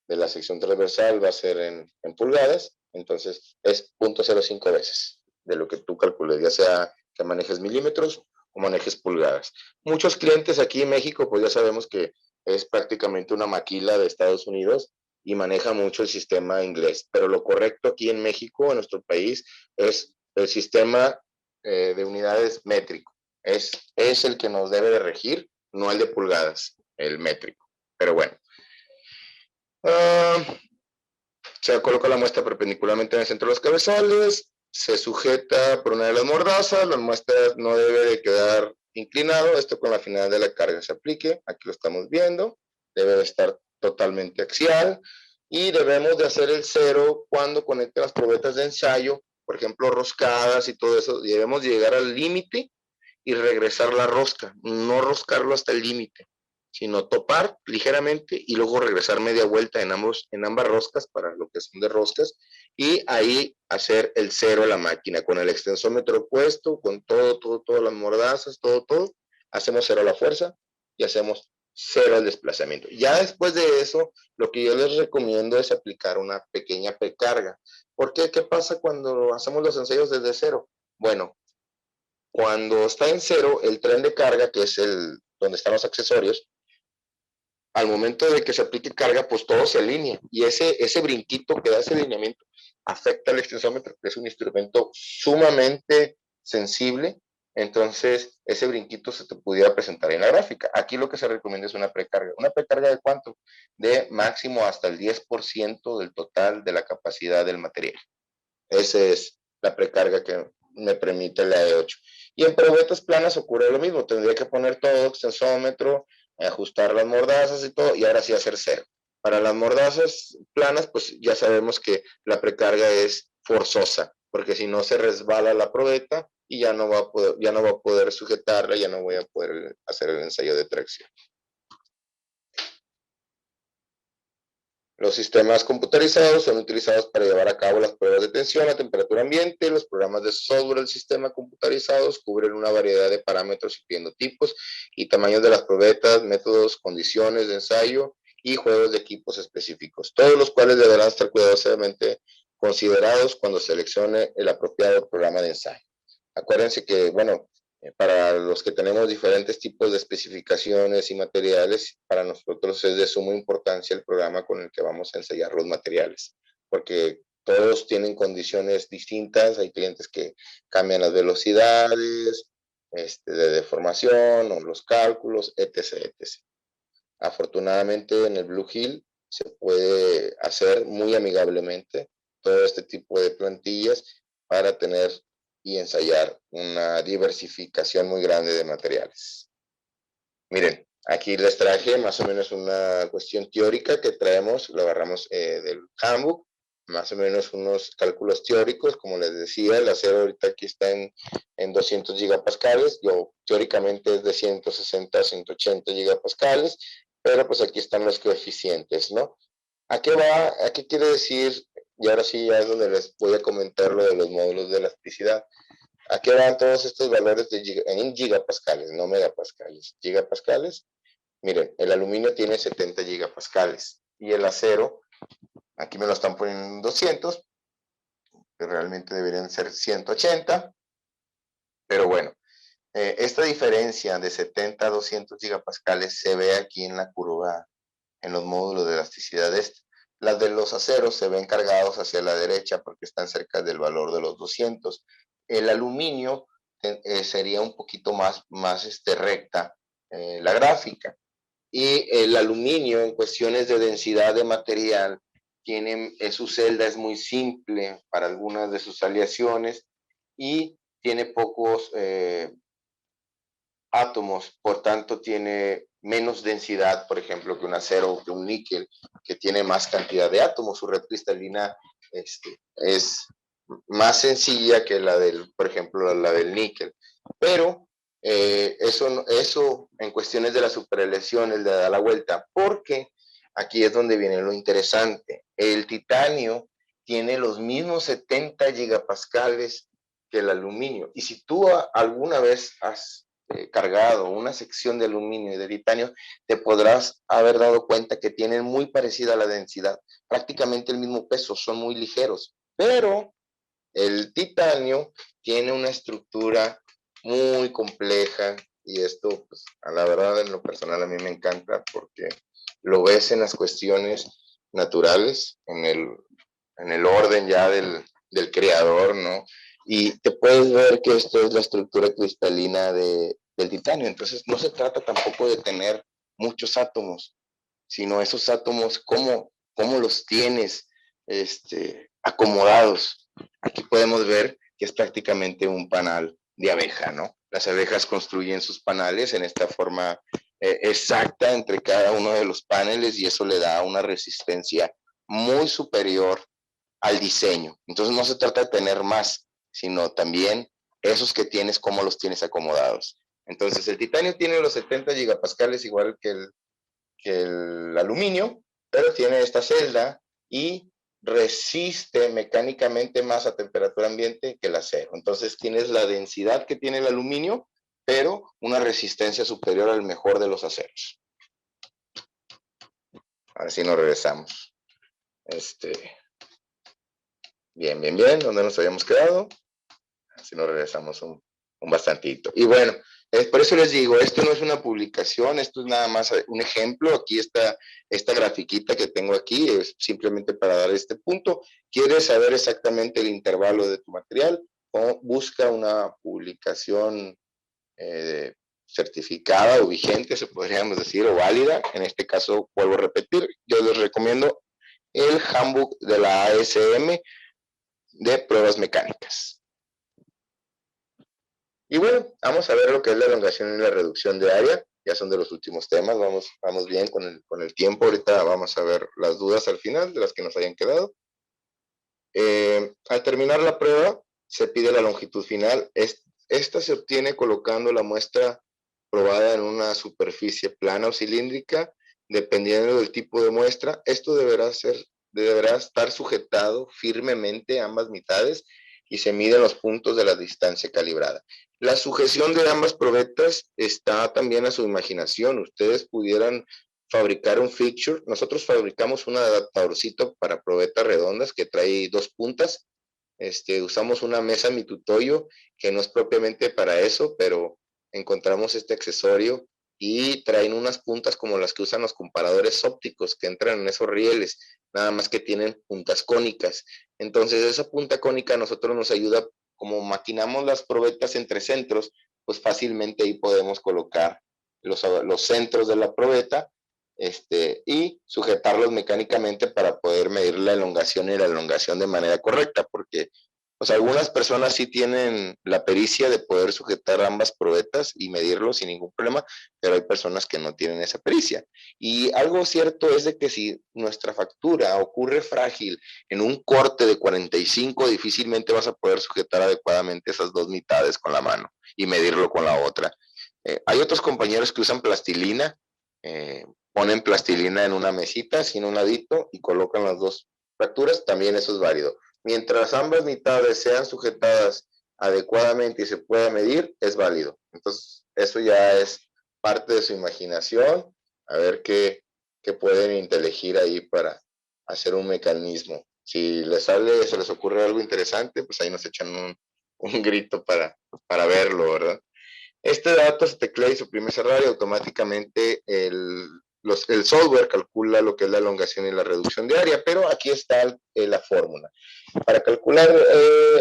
de la sección transversal va a ser en pulgadas. Entonces es 0.05 veces de lo que tú calcules, ya sea que manejes milímetros o manejes pulgadas. Muchos clientes aquí en México, pues ya sabemos que es prácticamente una maquila de Estados Unidos y maneja mucho el sistema inglés. Pero lo correcto aquí en México, en nuestro país, es el sistema de unidades métrico. Es el que nos debe de regir, no el de pulgadas, el métrico. Pero bueno. Se coloca la muestra perpendicularmente en el centro de los cabezales, se sujeta por una de las mordazas, la muestra no debe de quedar inclinado, esto con la finalidad de la carga se aplique, aquí lo estamos viendo, debe de estar totalmente axial y debemos de hacer el cero cuando conecte las probetas de ensayo, por ejemplo roscadas y todo eso, debemos llegar al límite y regresar la rosca, no roscarlo hasta el límite, sino topar ligeramente y luego regresar media vuelta en ambas roscas para lo que son de roscas y ahí hacer el cero a la máquina con el extensómetro puesto, con todas las mordazas, todo, hacemos cero a la fuerza y hacemos cero al desplazamiento. Ya después de eso, lo que yo les recomiendo es aplicar una pequeña precarga. ¿Por qué? ¿Qué pasa cuando hacemos los ensayos desde cero? Bueno, cuando está en cero, el tren de carga, que es donde están los accesorios, al momento de que se aplique carga, pues todo se alinea. Y ese brinquito que da ese alineamiento afecta al extensómetro, que es un instrumento sumamente sensible. Entonces, ese brinquito se te pudiera presentar en la gráfica. Aquí lo que se recomienda es una precarga. ¿Una precarga de cuánto? De máximo hasta el 10% del total de la capacidad del material. Esa es la precarga que me permite la E8. Y en probetas planas ocurre lo mismo. Tendría que poner todo, extensómetro, ajustar las mordazas y todo, y ahora sí hacer cero. Para las mordazas planas, pues ya sabemos que la precarga es forzosa, porque si no se resbala la probeta y ya no va a poder sujetarla, ya no voy a poder hacer el ensayo de tracción. Los sistemas computarizados son utilizados para llevar a cabo las pruebas de tensión a temperatura ambiente. Los programas de software del sistema computarizados cubren una variedad de parámetros incluyendo tipos y tamaños de las probetas, métodos, condiciones de ensayo y juegos de equipos específicos, todos los cuales deberán estar cuidadosamente considerados cuando seleccione el apropiado programa de ensayo. Acuérdense que, bueno, para los que tenemos diferentes tipos de especificaciones y materiales, para nosotros es de suma importancia el programa con el que vamos a ensayar los materiales, porque todos tienen condiciones distintas, hay clientes que cambian las velocidades de deformación o los cálculos, etc. Afortunadamente en el Blue Hill se puede hacer muy amigablemente todo este tipo de plantillas para tener y ensayar una diversificación muy grande de materiales. Miren, aquí les traje más o menos una cuestión teórica que traemos, lo agarramos del handbook, más o menos unos cálculos teóricos, como les decía, el acero ahorita aquí está en 200 gigapascales, yo teóricamente es de 160 a 180 gigapascales, pero pues aquí están los coeficientes, ¿no? ¿A qué va? ¿A qué quiere decir? Y ahora sí ya es donde les voy a comentar lo de los módulos de elasticidad. ¿A qué van todos estos valores en gigapascales, no megapascales? Gigapascales, miren, el aluminio tiene 70 gigapascales y el acero, aquí me lo están poniendo en 200, que realmente deberían ser 180, pero bueno, esta diferencia de 70 a 200 gigapascales se ve aquí en la curva, en los módulos de elasticidad de este. Las de los aceros se ven cargados hacia la derecha porque están cerca del valor de los 200. El aluminio sería un poquito más recta la gráfica. Y el aluminio, en cuestiones de densidad de material, su celda es muy simple para algunas de sus aleaciones y tiene pocos átomos, por tanto tiene menos densidad, por ejemplo, que un acero o que un níquel, que tiene más cantidad de átomos. Su red cristalina es más sencilla que la del, por ejemplo, la del níquel. Pero eso en cuestiones de las superelecciones le da la vuelta, porque aquí es donde viene lo interesante. El titanio tiene los mismos 70 gigapascales que el aluminio. Y si tú alguna vez has cargado una sección de aluminio y de titanio, te podrás haber dado cuenta que tienen muy parecida la densidad, prácticamente el mismo peso, son muy ligeros, pero el titanio tiene una estructura muy compleja y esto, pues, a la verdad, en lo personal a mí me encanta porque lo ves en las cuestiones naturales, en el orden ya del creador, ¿no? Y te puedes ver que esto es la estructura cristalina del titanio. Entonces, no se trata tampoco de tener muchos átomos, sino esos átomos, cómo los tienes acomodados. Aquí podemos ver que es prácticamente un panal de abeja, ¿no? Las abejas construyen sus panales en esta forma exacta entre cada uno de los paneles y eso le da una resistencia muy superior al diseño. Entonces no se trata de tener más, sino también esos que tienes, cómo los tienes acomodados. Entonces el titanio tiene los 70 gigapascales igual que el aluminio, pero tiene esta celda y resiste mecánicamente más a temperatura ambiente que el acero. Entonces tienes la densidad que tiene el aluminio, pero una resistencia superior al mejor de los aceros. Ahora sí nos regresamos. Bien, ¿dónde nos habíamos quedado? Así nos regresamos un bastantito. Y bueno, por eso les digo, esto no es una publicación, esto es nada más un ejemplo. Aquí está esta grafiquita que tengo aquí, es simplemente para dar este punto. ¿Quieres saber exactamente el intervalo de tu material? O busca una publicación certificada o vigente, se podríamos decir, o válida. En este caso, vuelvo a repetir, yo les recomiendo el handbook de la ASM de pruebas mecánicas. Y bueno, vamos a ver lo que es la elongación y la reducción de área. Ya son de los últimos temas, vamos bien con el tiempo. Ahorita vamos a ver las dudas al final de las que nos hayan quedado. Al terminar la prueba, se pide la longitud final. Esta se obtiene colocando la muestra probada en una superficie plana o cilíndrica, dependiendo del tipo de muestra. Esto deberá estar sujetado firmemente a ambas mitades y se miden los puntos de la distancia calibrada. La sujeción de ambas probetas está también a su imaginación. Ustedes pudieran fabricar un fixture. Nosotros fabricamos un adaptadorcito para probetas redondas que trae dos puntas. Usamos una mesa Mitutoyo que no es propiamente para eso, pero encontramos este accesorio y traen unas puntas como las que usan los comparadores ópticos que entran en esos rieles, nada más que tienen puntas cónicas. Entonces esa punta cónica a nosotros nos ayuda, como maquinamos las probetas entre centros, pues fácilmente ahí podemos colocar los centros de la probeta y sujetarlos mecánicamente para poder medir la elongación y la elongación de manera correcta, porque O sea, algunas personas sí tienen la pericia de poder sujetar ambas probetas y medirlo sin ningún problema, pero hay personas que no tienen esa pericia. Y algo cierto es de que si nuestra factura ocurre frágil en un corte de 45, difícilmente vas a poder sujetar adecuadamente esas dos mitades con la mano y medirlo con la otra. Hay otros compañeros que usan plastilina, ponen plastilina en una mesita sin un ladito y colocan las dos fracturas, también eso es válido. Mientras ambas mitades sean sujetadas adecuadamente y se pueda medir, es válido. Entonces, eso ya es parte de su imaginación, a ver qué pueden inteligir ahí para hacer un mecanismo. Si les sale, se les ocurre algo interesante, pues ahí nos echan un grito para verlo, ¿verdad? Este dato se teclea y suprime cerrar y automáticamente el software calcula lo que es la elongación y la reducción de área, pero aquí está la fórmula. Para calcular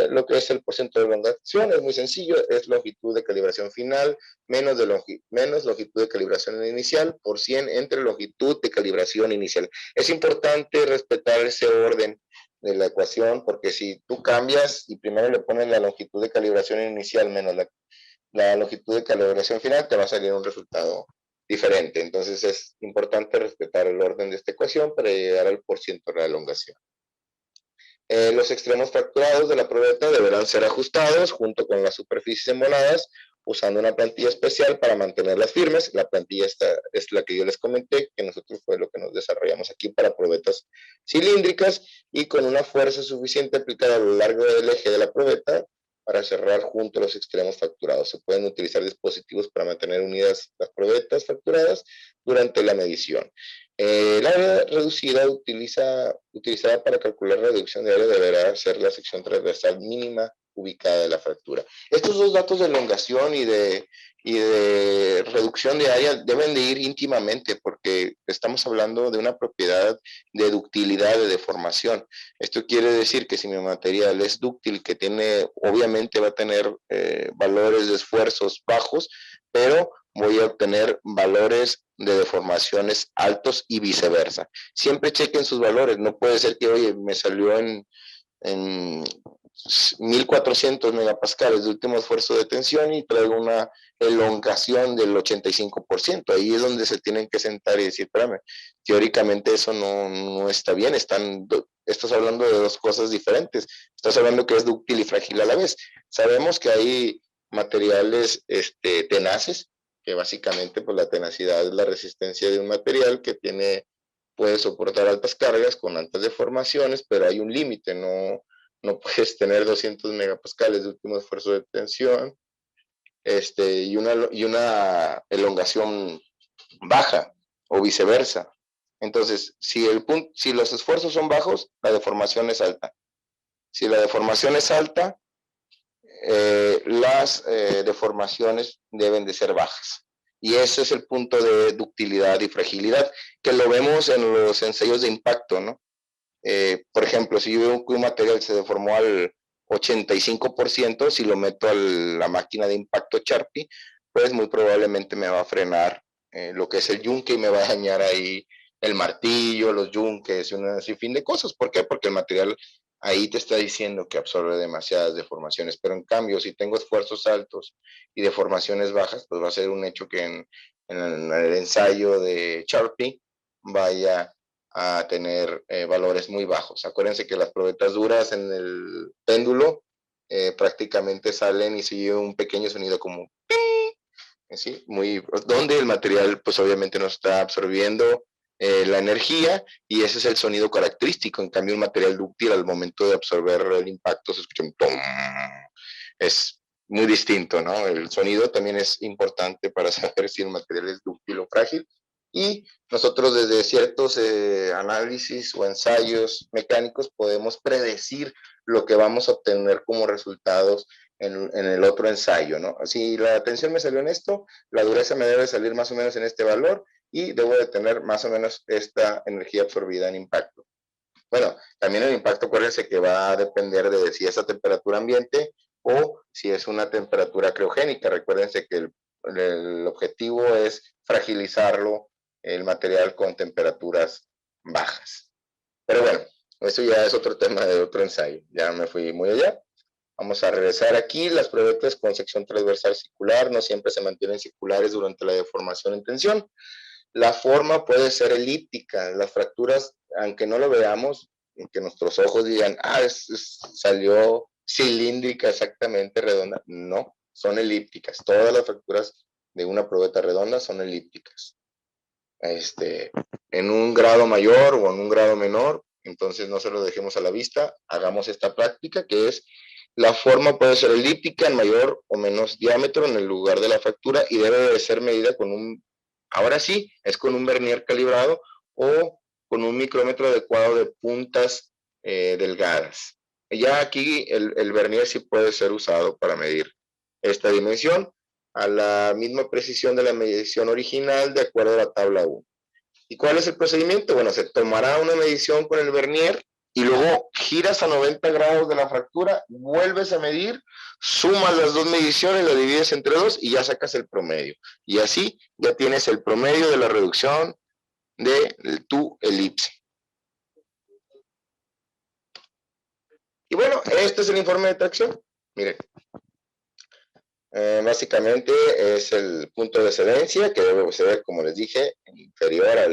lo que es el porcentaje de elongación es muy sencillo, es longitud de calibración final menos longitud de calibración inicial por 100 entre longitud de calibración inicial. Es importante respetar ese orden de la ecuación porque si tú cambias y primero le pones la longitud de calibración inicial menos la longitud de calibración final, te va a salir un resultado diferente. Entonces es importante respetar el orden de esta ecuación para llegar al porcentaje de elongación. Los extremos fracturados de la probeta deberán ser ajustados junto con las superficies emboladas usando una plantilla especial para mantenerlas firmes. La plantilla esta es la que yo les comenté, que nosotros fue lo que nos desarrollamos aquí para probetas cilíndricas y con una fuerza suficiente aplicada a lo largo del eje de la probeta para cerrar junto a los extremos fracturados. Se pueden utilizar dispositivos para mantener unidas las probetas fracturadas durante la medición. El área reducida utilizada para calcular la reducción de área deberá ser la sección transversal mínima ubicada de la fractura. Estos dos datos de elongación y de reducción de área deben de ir íntimamente porque estamos hablando de una propiedad de ductilidad, de deformación. Esto quiere decir que si mi material es dúctil, que obviamente va a tener valores de esfuerzos bajos, pero voy a obtener valores de deformaciones altos y viceversa. Siempre chequen sus valores, no puede ser que, oye, me salió en 1400 megapascales de último esfuerzo de tensión y traigo una elongación del 85%. Ahí es donde se tienen que sentar y decir, espérame, teóricamente eso no está bien, estás hablando de dos cosas diferentes, estás hablando que es dúctil y frágil a la vez. Sabemos que hay materiales tenaces, que básicamente pues la tenacidad es la resistencia de un material que puede soportar altas cargas con altas deformaciones, pero hay un límite, no puedes tener 200 megapascales de último esfuerzo de tensión y una elongación baja o viceversa. Entonces, si los esfuerzos son bajos, la deformación es alta. Si la deformación es alta, las deformaciones deben de ser bajas. Y ese es el punto de ductilidad y fragilidad, que lo vemos en los ensayos de impacto, ¿no? Por ejemplo, si yo veo que un material se deformó al 85%, si lo meto a la máquina de impacto Sharpie, pues muy probablemente me va a frenar lo que es el yunque y me va a dañar ahí el martillo, los yunques y un sinfín de cosas. ¿Por qué? Porque el material ahí te está diciendo que absorbe demasiadas deformaciones, pero en cambio, si tengo esfuerzos altos y deformaciones bajas, pues va a ser un hecho que en el ensayo de Sharpie vaya a tener valores muy bajos. Acuérdense que las probetas duras en el péndulo prácticamente salen y sigue un pequeño sonido como ¿sí? Donde el material pues obviamente no está absorbiendo la energía y ese es el sonido característico. En cambio, un material dúctil al momento de absorber el impacto se escucha un ¡pum! Es muy distinto, ¿no? El sonido también es importante para saber si el material es dúctil o frágil. Y nosotros desde ciertos análisis o ensayos mecánicos podemos predecir lo que vamos a obtener como resultados en el otro ensayo, ¿no? Si la tensión me salió en esto, la dureza me debe salir más o menos en este valor y debo de tener más o menos esta energía absorbida en impacto. Bueno, también el impacto, acuérdense que va a depender de si es a temperatura ambiente o si es una temperatura criogénica. Recuérdense que el objetivo es fragilizarlo, el material con temperaturas bajas. Pero bueno, eso ya es otro tema de otro ensayo. Ya me fui muy allá. Vamos a regresar aquí. Las probetas con sección transversal circular no siempre se mantienen circulares durante la deformación en tensión. La forma puede ser elíptica. Las fracturas, aunque no lo veamos, que nuestros ojos digan, salió cilíndrica exactamente redonda. No, son elípticas. Todas las fracturas de una probeta redonda son elípticas. En un grado mayor o en un grado menor, entonces no se lo dejemos a la vista, hagamos esta práctica que es la forma puede ser elíptica en mayor o menos diámetro en el lugar de la fractura y debe de ser medida con ahora sí, es con un vernier calibrado o con un micrómetro adecuado de puntas delgadas. Ya aquí el vernier sí puede ser usado para medir esta dimensión a la misma precisión de la medición original de acuerdo a la tabla 1. ¿Y cuál es el procedimiento? Bueno, se tomará una medición con el vernier y luego giras a 90 grados de la fractura, vuelves a medir, sumas las dos mediciones, las divides entre dos y ya sacas el promedio. Y así ya tienes el promedio de la reducción de tu elipse. Y bueno, este es el informe de tracción. Miren. Básicamente es el punto de excedencia que debe ser, como les dije, inferior a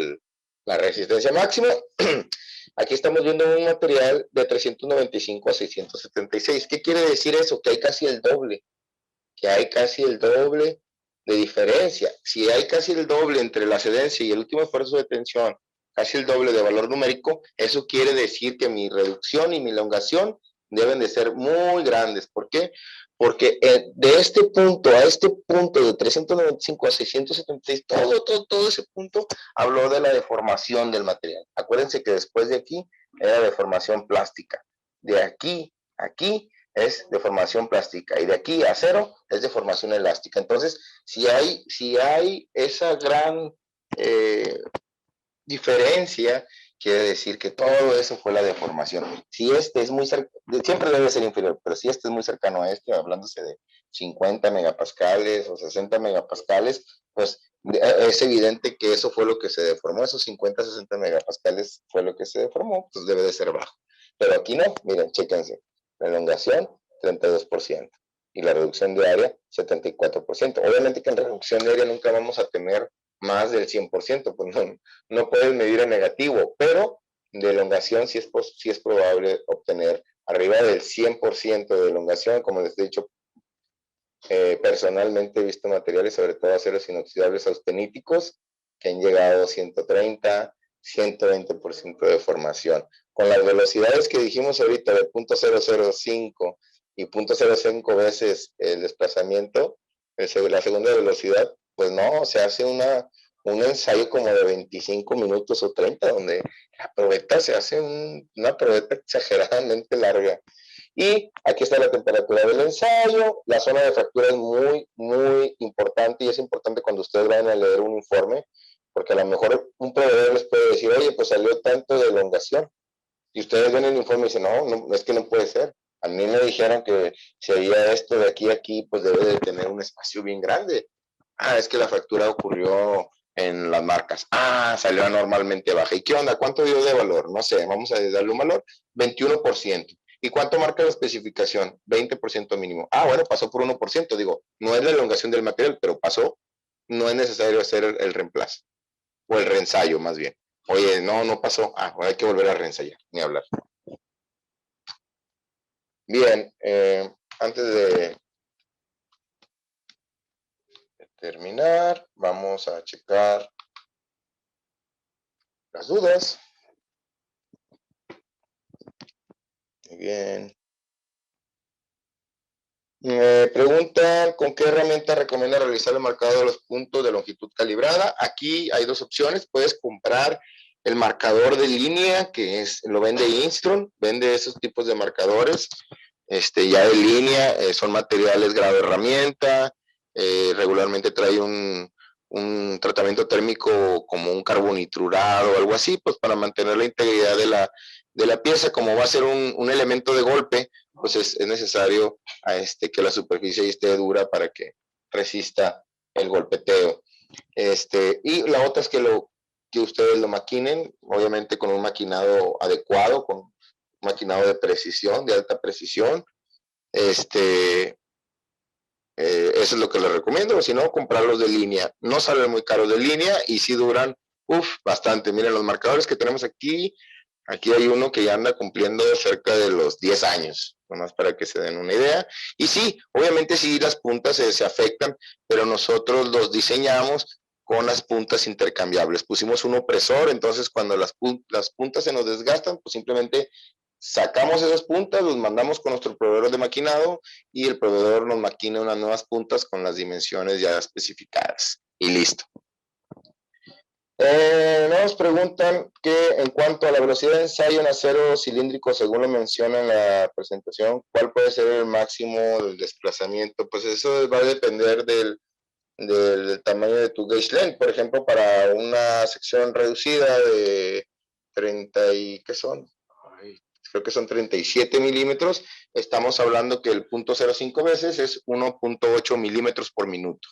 la resistencia máxima. Aquí estamos viendo un material de 395 a 676. ¿Qué quiere decir eso? Que hay casi el doble. Que hay casi el doble de diferencia. Si hay casi el doble entre la excedencia y el último esfuerzo de tensión, casi el doble de valor numérico, eso quiere decir que mi reducción y mi elongación deben de ser muy grandes. ¿Por qué? Porque de este punto a este punto de 395 a 676, todo ese punto habló de la deformación del material. Acuérdense que después de aquí era deformación plástica. De aquí a aquí es deformación plástica y de aquí a cero es deformación elástica. Entonces, si hay esa gran diferencia, quiere decir que todo eso fue la deformación. Si este es muy cercano, siempre debe ser inferior, pero si este es muy cercano a este, hablándose de 50 megapascales o 60 megapascales, pues es evidente que eso fue lo que se deformó, esos 50, 60 megapascales fue lo que se deformó, pues debe de ser bajo. Pero aquí no, miren, chéquense, la elongación, 32%, y la reducción de área, 74%. Obviamente que en reducción de área nunca vamos a tener más del 100%, pues no puedes medir en negativo, pero de elongación sí es probable obtener arriba del 100% de elongación. Como les he dicho, personalmente he visto materiales, sobre todo aceros inoxidables austeníticos, que han llegado a 130, 120% de deformación. Con las velocidades que dijimos ahorita de 0.005 y 0.05 veces el desplazamiento, la segunda velocidad, pues no, se hace un ensayo como de 25 minutos o 30, donde la probeta se hace una probeta exageradamente larga. Y aquí está la temperatura del ensayo. La zona de fractura es muy, muy importante y es importante cuando ustedes vayan a leer un informe, porque a lo mejor un proveedor les puede decir, oye, pues salió tanto de elongación. Y ustedes ven el informe y dicen, no, es que no puede ser. A mí me dijeron que si había esto de aquí a aquí, pues debe de tener un espacio bien grande. Es que la fractura ocurrió en las marcas. Salió anormalmente baja. ¿Y qué onda? ¿Cuánto dio de valor? No sé, vamos a darle un valor, 21%. ¿Y cuánto marca la especificación? 20% mínimo. Bueno, pasó por 1%. Digo, no es la elongación del material, pero pasó. No es necesario hacer el reemplazo. O el reensayo, más bien. Oye, no pasó. Hay que volver a reensayar, ni hablar. Bien, antes de terminar, vamos a checar las dudas. Muy bien. Me preguntan con qué herramienta recomienda realizar el marcado de los puntos de longitud calibrada. Aquí hay dos opciones. Puedes comprar el marcador de línea, que lo vende Instron, vende esos tipos de marcadores. Ya de línea, son materiales grado herramienta, regularmente trae un tratamiento térmico como un carbonitrurado o algo así, pues para mantener la integridad de la pieza. Como va a ser un elemento de golpe, pues es necesario que la superficie esté dura para que resista el golpeteo. Y la otra es que ustedes lo maquinen, obviamente con un maquinado adecuado, con un maquinado de precisión, de alta precisión, Eso es lo que les recomiendo, o si no, comprarlos de línea. No salen muy caros de línea y sí duran, bastante. Miren los marcadores que tenemos aquí. Aquí hay uno que ya anda cumpliendo cerca de los 10 años, nomás para que se den una idea. Y sí, obviamente sí las puntas se afectan, pero nosotros los diseñamos con las puntas intercambiables. Pusimos un opresor, entonces cuando las puntas se nos desgastan, pues simplemente sacamos esas puntas, los mandamos con nuestro proveedor de maquinado y el proveedor nos maquina unas nuevas puntas con las dimensiones ya especificadas. Y listo. Nos preguntan que en cuanto a la velocidad de ensayo en acero cilíndrico, según lo menciona en la presentación, ¿cuál puede ser el máximo del desplazamiento? Pues eso va a depender del tamaño de tu gauge length. Por ejemplo, para una sección reducida de 30 y, ¿qué son? Creo que son 37 milímetros, estamos hablando que el 0.05 veces es 1.8 milímetros por minuto.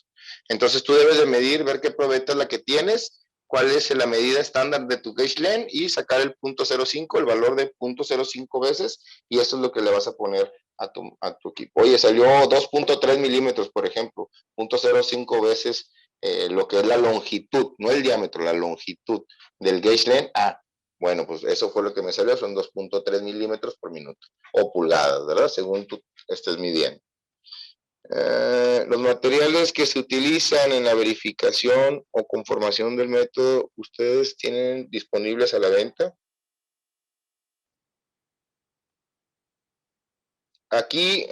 Entonces tú debes de medir, ver qué probeta es la que tienes, cuál es la medida estándar de tu gauge length y sacar el 0.05, el valor de 0.05 veces, y eso es lo que le vas a poner a tu equipo. Oye, salió 2.3 milímetros, por ejemplo, 0.05 veces lo que es la longitud, no el diámetro, la longitud del gauge length. Bueno, pues eso fue lo que me salió, son 2.3 milímetros por minuto, o pulgadas, ¿verdad? Según tú estés midiendo. Los materiales que se utilizan en la verificación o conformación del método, ¿ustedes tienen disponibles a la venta? Aquí,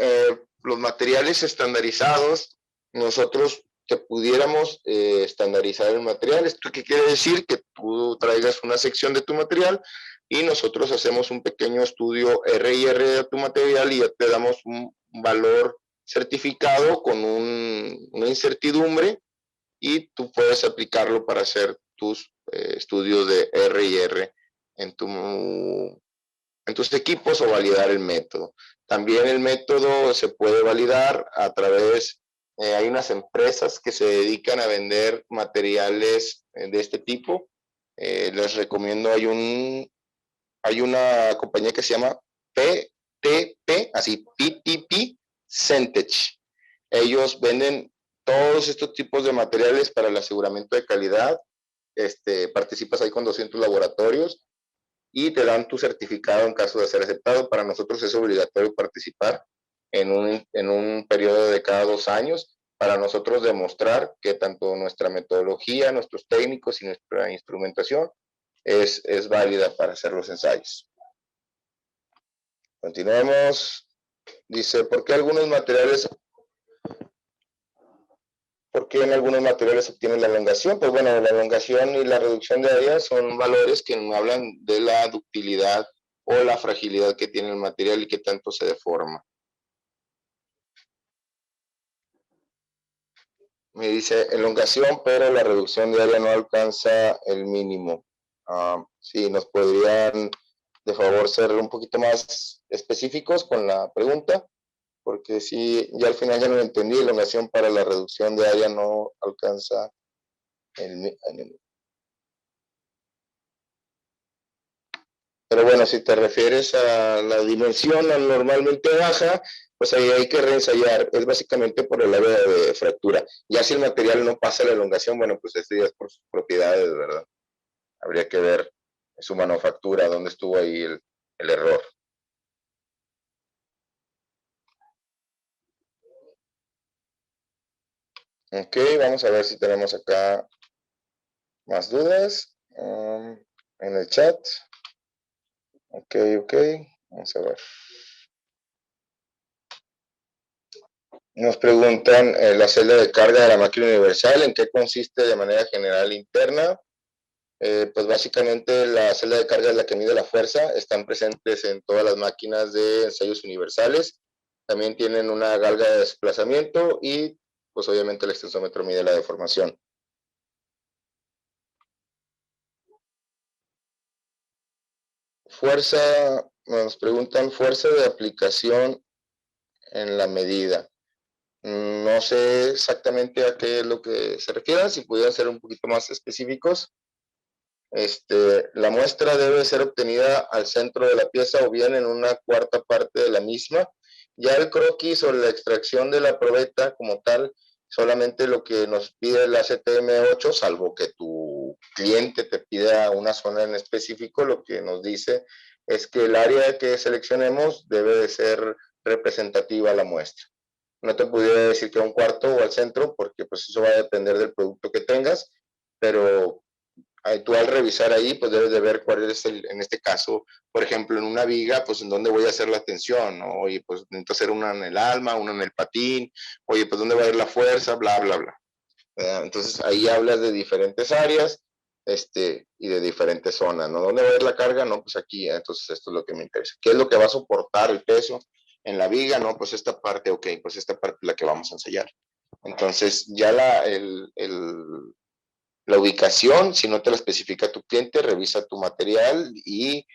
los materiales estandarizados, nosotros te pudiéramos estandarizar el material. ¿Esto qué quiere decir? Que tú traigas una sección de tu material y nosotros hacemos un pequeño estudio R&R de tu material y ya te damos un valor certificado con una incertidumbre y tú puedes aplicarlo para hacer tus estudios de R&R en tus equipos o validar el método. También el método se puede validar a través, hay unas empresas que se dedican a vender materiales de este tipo. Les recomiendo, hay una compañía que se llama PTP, así PTP Centech. Ellos venden todos estos tipos de materiales para el aseguramiento de calidad. Participas ahí con 200 laboratorios y te dan tu certificado en caso de ser aceptado. Para nosotros es obligatorio participar en un periodo de cada 2 años para nosotros demostrar que tanto nuestra metodología, nuestros técnicos y nuestra instrumentación es válida para hacer los ensayos. Continuemos. Dice, ¿por qué en algunos materiales obtienen la elongación? Pues bueno, la elongación y la reducción de área son valores que nos hablan de la ductilidad o la fragilidad que tiene el material y que tanto se deforma. Me dice elongación, pero la reducción de área no alcanza el mínimo. Sí, nos podrían, de favor, ser un poquito más específicos con la pregunta, porque sí, ya al final ya no lo entendí, elongación para la reducción de área no alcanza el mínimo. Pero bueno, si te refieres a la dimensión normalmente baja, pues ahí hay que reensayar. Es básicamente por el área de fractura. Ya si el material no pasa la elongación, bueno, pues esto ya es por sus propiedades, ¿verdad? Habría que ver su manufactura, dónde estuvo ahí el error. Ok, vamos a ver si tenemos acá más dudas en el chat. Ok, vamos a ver. Nos preguntan la celda de carga de la máquina universal, ¿en qué consiste de manera general interna? Pues básicamente la celda de carga es la que mide la fuerza, están presentes en todas las máquinas de ensayos universales, también tienen una galga de desplazamiento y pues obviamente el extensómetro mide la deformación. Fuerza, nos preguntan fuerza de aplicación en la medida. No sé exactamente a qué es lo que se refiere, si pudieran ser un poquito más específicos. La muestra debe ser obtenida al centro de la pieza o bien en una cuarta parte de la misma Ya el croquis o la extracción de la probeta como tal, solamente lo que nos pide la CTM8, salvo que tu cliente te pida una zona en específico, lo que nos dice es que el área que seleccionemos debe de ser representativa a la muestra. No te pudiera decir que a un cuarto o al centro, porque pues eso va a depender del producto que tengas, pero tú al revisar ahí, pues debes de ver cuál es en este caso, por ejemplo, en una viga, pues en dónde voy a hacer la tensión, ¿no? Oye, pues necesito hacer una en el alma, una en el patín, oye, pues dónde va a ir la fuerza, bla, bla, bla. Entonces ahí hablas de diferentes áreas, y de diferentes zonas, ¿no? ¿Dónde va a ir la carga? No, pues aquí, entonces esto es lo que me interesa. ¿Qué es lo que va a soportar el peso en la viga? No, pues esta parte, ok, pues esta parte es la que vamos a ensayar. Entonces ya la ubicación, si no te la especifica tu cliente, revisa tu material y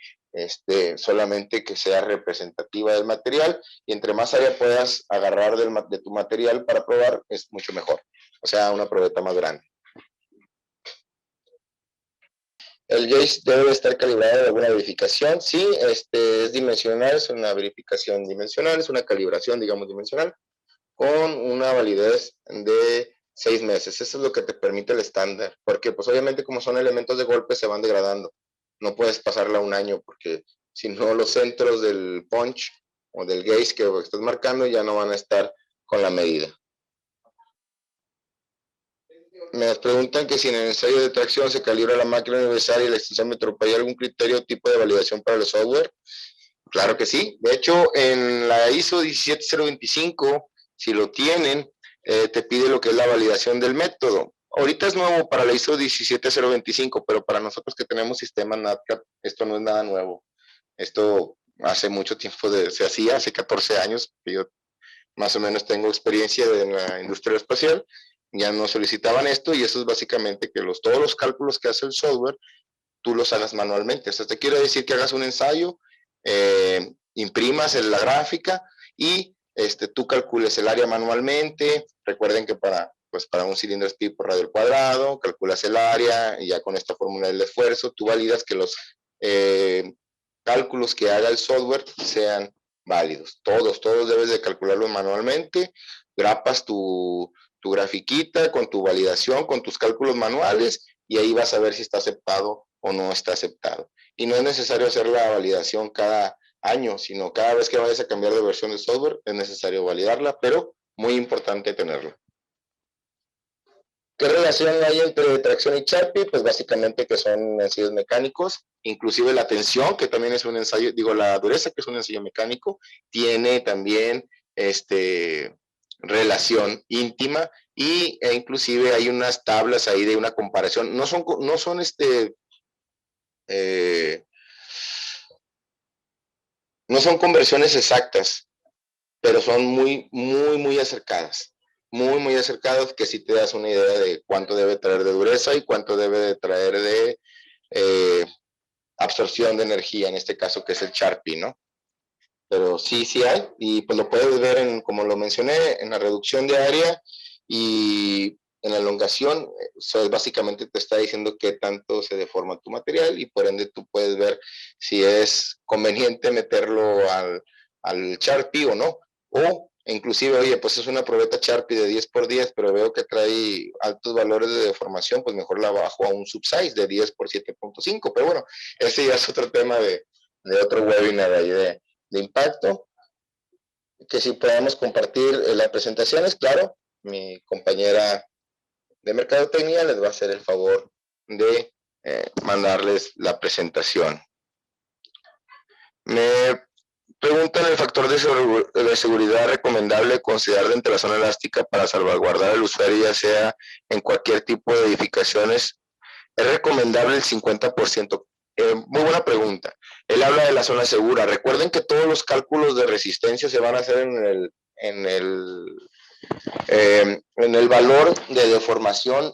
solamente que sea representativa del material, y entre más área puedas agarrar de tu material para probar, es mucho mejor. O sea, una probeta más grande. El joystick debe estar calibrado de alguna verificación. Sí, es dimensional, es una verificación dimensional, es una calibración, digamos, dimensional, con una validez de 6 meses. Eso es lo que te permite el estándar, porque pues obviamente como son elementos de golpe se van degradando. No puedes pasarla un año porque si no los centros del punch o del gauge que estás marcando ya no van a estar con la medida. Me preguntan que si en el ensayo de tracción se calibra la máquina universal y la extensión ¿hay algún criterio o tipo de validación para el software? Claro que sí. De hecho, en la ISO 17025, si lo tienen, te pide lo que es la validación del método. Ahorita es nuevo para la ISO 17025, pero para nosotros que tenemos sistema NADCAP, esto no es nada nuevo. Esto hace mucho tiempo se hacía, hace 14 años, que yo más o menos tengo experiencia en la industria espacial, ya no solicitaban esto, y eso es básicamente que todos los cálculos que hace el software, tú los hagas manualmente. O sea, te quiero decir que hagas un ensayo, imprimas en la gráfica y tú calcules el área manualmente. Recuerden que para un cilindro es pi por radio al cuadrado, calculas el área y ya con esta fórmula del esfuerzo, tú validas que los cálculos que haga el software sean válidos. Todos debes de calcularlos manualmente, grapas tu grafiquita con tu validación, con tus cálculos manuales, y ahí vas a ver si está aceptado o no está aceptado. Y no es necesario hacer la validación cada año, sino cada vez que vayas a cambiar de versión de software es necesario validarla, pero muy importante tenerla. ¿Qué relación hay entre tracción y Charpy? Pues básicamente que son ensayos mecánicos, inclusive la tensión, que también es un ensayo, la dureza, que es un ensayo mecánico, tiene también relación íntima, e inclusive hay unas tablas ahí de una comparación. No son no son conversiones exactas, pero son muy, muy, muy acercadas. Muy, muy acercadas, que sí te das una idea de cuánto debe traer de dureza y cuánto debe de traer de absorción de energía, en este caso que es el Charpy, ¿no? Pero sí hay, y pues lo puedes ver como lo mencioné, en la reducción de área y en la elongación. Eso básicamente te está diciendo qué tanto se deforma tu material, y por ende tú puedes ver si es conveniente meterlo al Charpy o no. O inclusive, oye, pues es una probeta Charpy de 10x10, pero veo que trae altos valores de deformación, pues mejor la bajo a un subsize de 10x7.5. Pero bueno, ese ya es otro tema de otro webinar ahí de impacto. Que si podemos compartir las presentaciones, claro, mi compañera de mercadotecnia les va a hacer el favor de mandarles la presentación. Me preguntan el factor de seguridad recomendable considerar dentro de la zona elástica para salvaguardar al usuario, ya sea en cualquier tipo de edificaciones. Es recomendable el 50%. Muy buena pregunta. Él habla de la zona segura. Recuerden que todos los cálculos de resistencia se van a hacer en el valor de deformación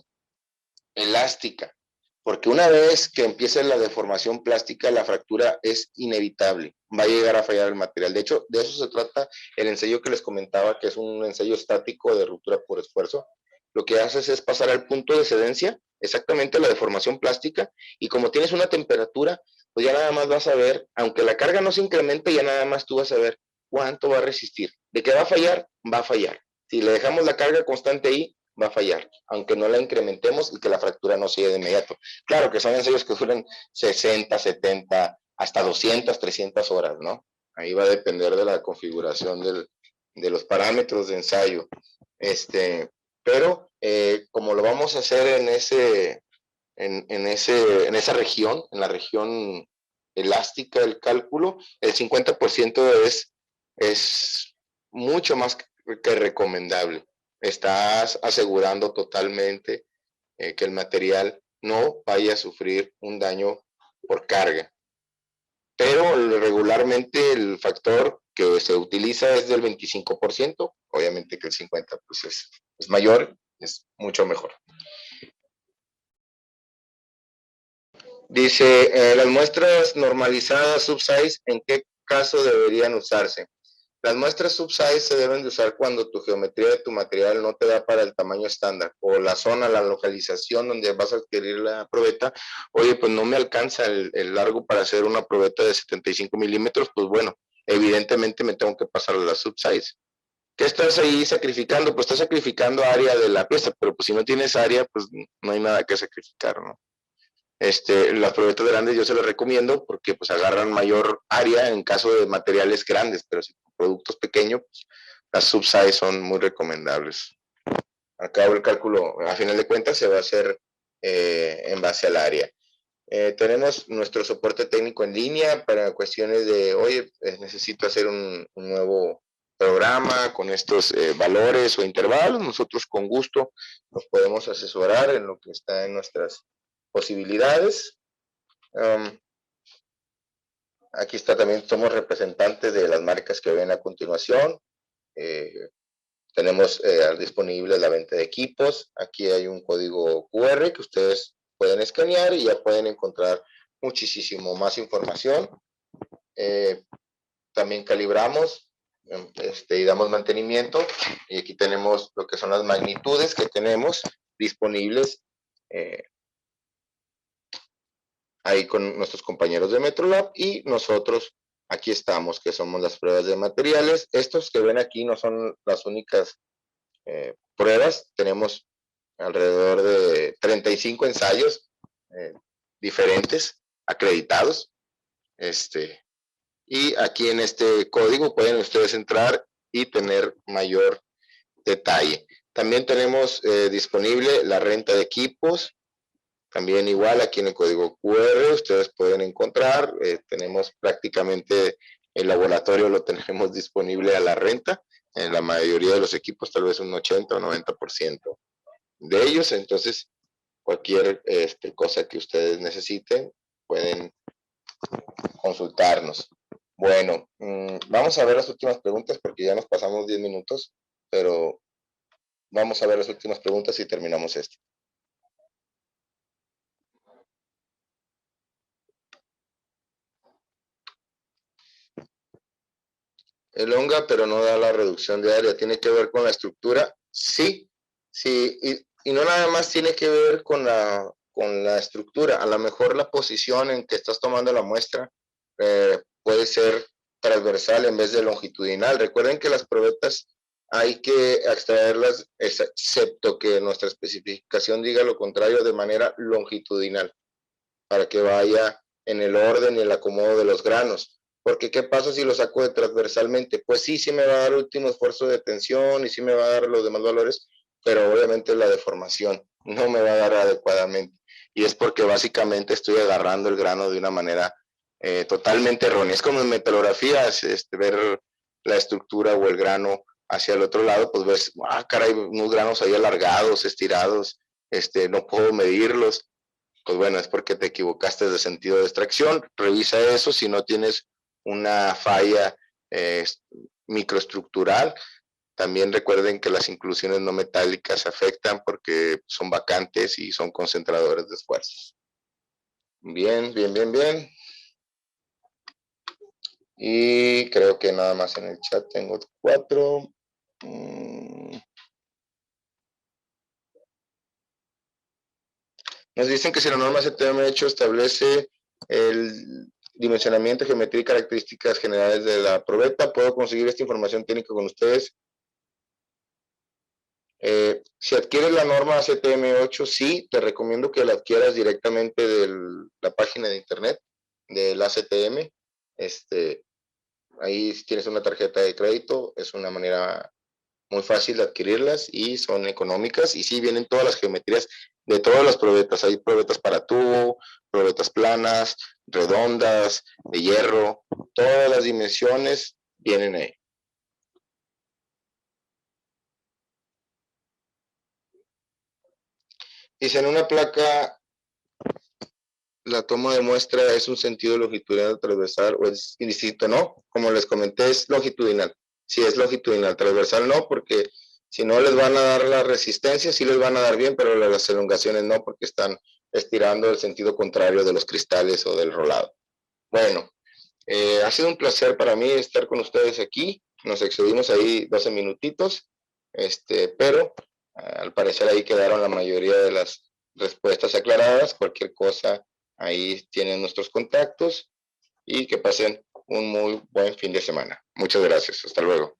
elástica, porque una vez que empiece la deformación plástica, la fractura es inevitable, va a llegar a fallar el material. De hecho, de eso se trata el ensayo que les comentaba, que es un ensayo estático de ruptura por esfuerzo. Lo que haces es pasar al punto de excedencia, exactamente la deformación plástica, y como tienes una temperatura, pues ya nada más vas a ver, aunque la carga no se incremente, ya nada más tú vas a ver ¿cuánto va a resistir? De que va a fallar, va a fallar. Si le dejamos la carga constante ahí, va a fallar, aunque no la incrementemos y que la fractura no siga de inmediato. Claro que son ensayos que duran 60, 70, hasta 200, 300 horas, ¿no? Ahí va a depender de la configuración de los parámetros de ensayo. Pero como lo vamos a hacer en esa región, en la región elástica del cálculo, el 50% es mucho más que recomendable. Estás asegurando totalmente que el material no vaya a sufrir un daño por carga. Pero regularmente el factor que se utiliza es del 25%, obviamente que el 50% pues es mayor, es mucho mejor. Dice, las muestras normalizadas subsize, ¿en qué caso deberían usarse? Las muestras subsize se deben de usar cuando tu geometría de tu material no te da para el tamaño estándar, o la zona, la localización donde vas a adquirir la probeta. Oye, pues no me alcanza el largo para hacer una probeta de 75 milímetros, pues bueno, evidentemente me tengo que pasar a la subsize. ¿Qué estás ahí sacrificando? Pues estás sacrificando área de la pieza, pero pues si no tienes área, pues no hay nada que sacrificar, ¿no? Las probetas grandes yo se las recomiendo porque pues agarran mayor área en caso de materiales grandes, pero si productos pequeños, pues, las subsize son muy recomendables. Acabo el cálculo, a final de cuentas, se va a hacer en base al área. Tenemos nuestro soporte técnico en línea para cuestiones de, oye, necesito hacer un nuevo programa con estos valores o intervalos. Nosotros con gusto nos podemos asesorar en lo que está en nuestras posibilidades. Aquí está también, somos representantes de las marcas que ven a continuación. Tenemos disponible la venta de equipos. Aquí hay un código QR que ustedes pueden escanear y ya pueden encontrar muchísimo más información. También calibramos y damos mantenimiento. Y aquí tenemos lo que son las magnitudes que tenemos disponibles ahí con nuestros compañeros de Metrolab y nosotros aquí estamos, que somos las pruebas de materiales. Estos que ven aquí no son las únicas pruebas, tenemos alrededor de 35 ensayos diferentes, acreditados. Y aquí en este código pueden ustedes entrar y tener mayor detalle. También tenemos disponible la renta de equipos. También igual aquí en el código QR ustedes pueden encontrar, tenemos prácticamente el laboratorio lo tenemos disponible a la renta, en la mayoría de los equipos tal vez un 80 o 90% de ellos, entonces cualquier cosa que ustedes necesiten pueden consultarnos. Bueno, vamos a ver las últimas preguntas porque ya nos pasamos 10 minutos, pero vamos a ver las últimas preguntas y terminamos esto. Elonga, pero no da la reducción de área. ¿Tiene que ver con la estructura? Sí, sí, y no nada más tiene que ver con la estructura. A lo mejor la posición en que estás tomando la muestra puede ser transversal en vez de longitudinal. Recuerden que las probetas hay que extraerlas, excepto que nuestra especificación diga lo contrario, de manera longitudinal, para que vaya en el orden y el acomodo de los granos. Porque ¿qué pasa si lo saco de transversalmente? Pues sí, sí me va a dar último esfuerzo de tensión y sí me va a dar los demás valores, pero obviamente la deformación no me va a dar adecuadamente. Y es porque básicamente estoy agarrando el grano de una manera totalmente errónea. Es como en metalografía, ver la estructura o el grano hacia el otro lado, pues ves, caray, unos granos ahí alargados, estirados, no puedo medirlos. Pues bueno, es porque te equivocaste de sentido de extracción. Revisa eso si no tienes una falla microestructural. También recuerden que las inclusiones no metálicas afectan porque son vacantes y son concentradores de esfuerzos. Bien, bien, bien, bien. Y creo que nada más en el chat tengo 4. Nos dicen que si la norma CTM hecho establece el dimensionamiento, geometría y características generales de la probeta. ¿Puedo conseguir esta información técnica con ustedes? Si adquieres la norma ACTM8, sí, te recomiendo que la adquieras directamente de la página de internet del ACTM. Ahí si tienes una tarjeta de crédito, es una manera muy fácil de adquirirlas y son económicas. Y sí, vienen todas las geometrías de todas las probetas. Hay probetas para tubo, probetas planas, redondas, de hierro. Todas las dimensiones vienen ahí. Dice, en una placa, la toma de muestra es un sentido longitudinal transversal o es indistinto, no. Como les comenté, es longitudinal. Sí, es longitudinal, transversal no, porque si no les van a dar la resistencia, sí les van a dar bien, pero las elongaciones no, porque están estirando el sentido contrario de los cristales o del rolado. Bueno, ha sido un placer para mí estar con ustedes aquí. Nos excedimos ahí 12 minutitos, pero al parecer ahí quedaron la mayoría de las respuestas aclaradas. Cualquier cosa, ahí tienen nuestros contactos y que pasen un muy buen fin de semana. Muchas gracias. Hasta luego.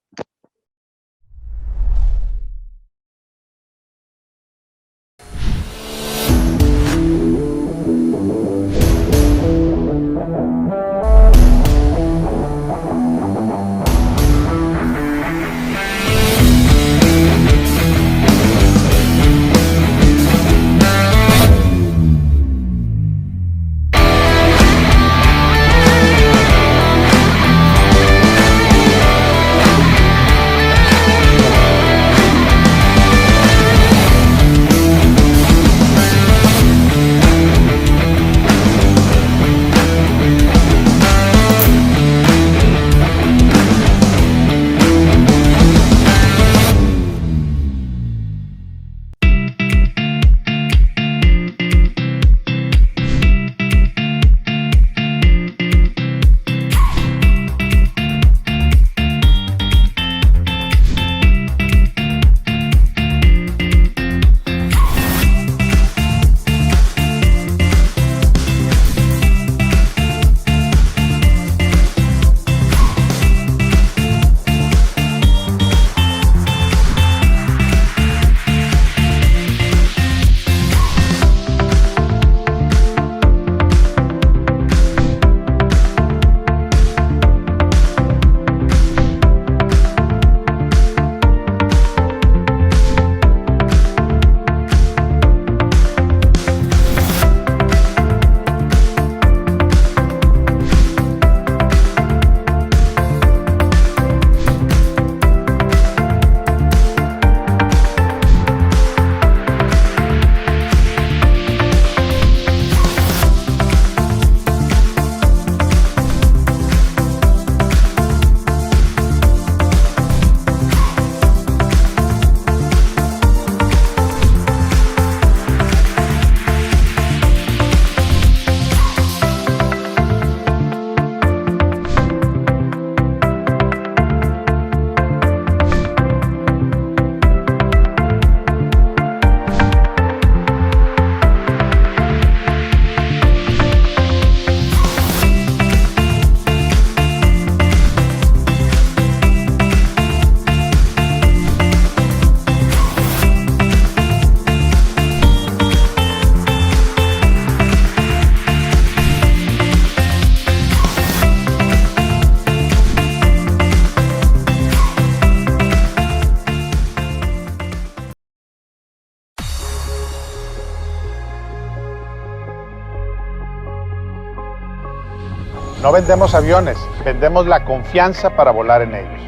No vendemos aviones, vendemos la confianza para volar en ellos.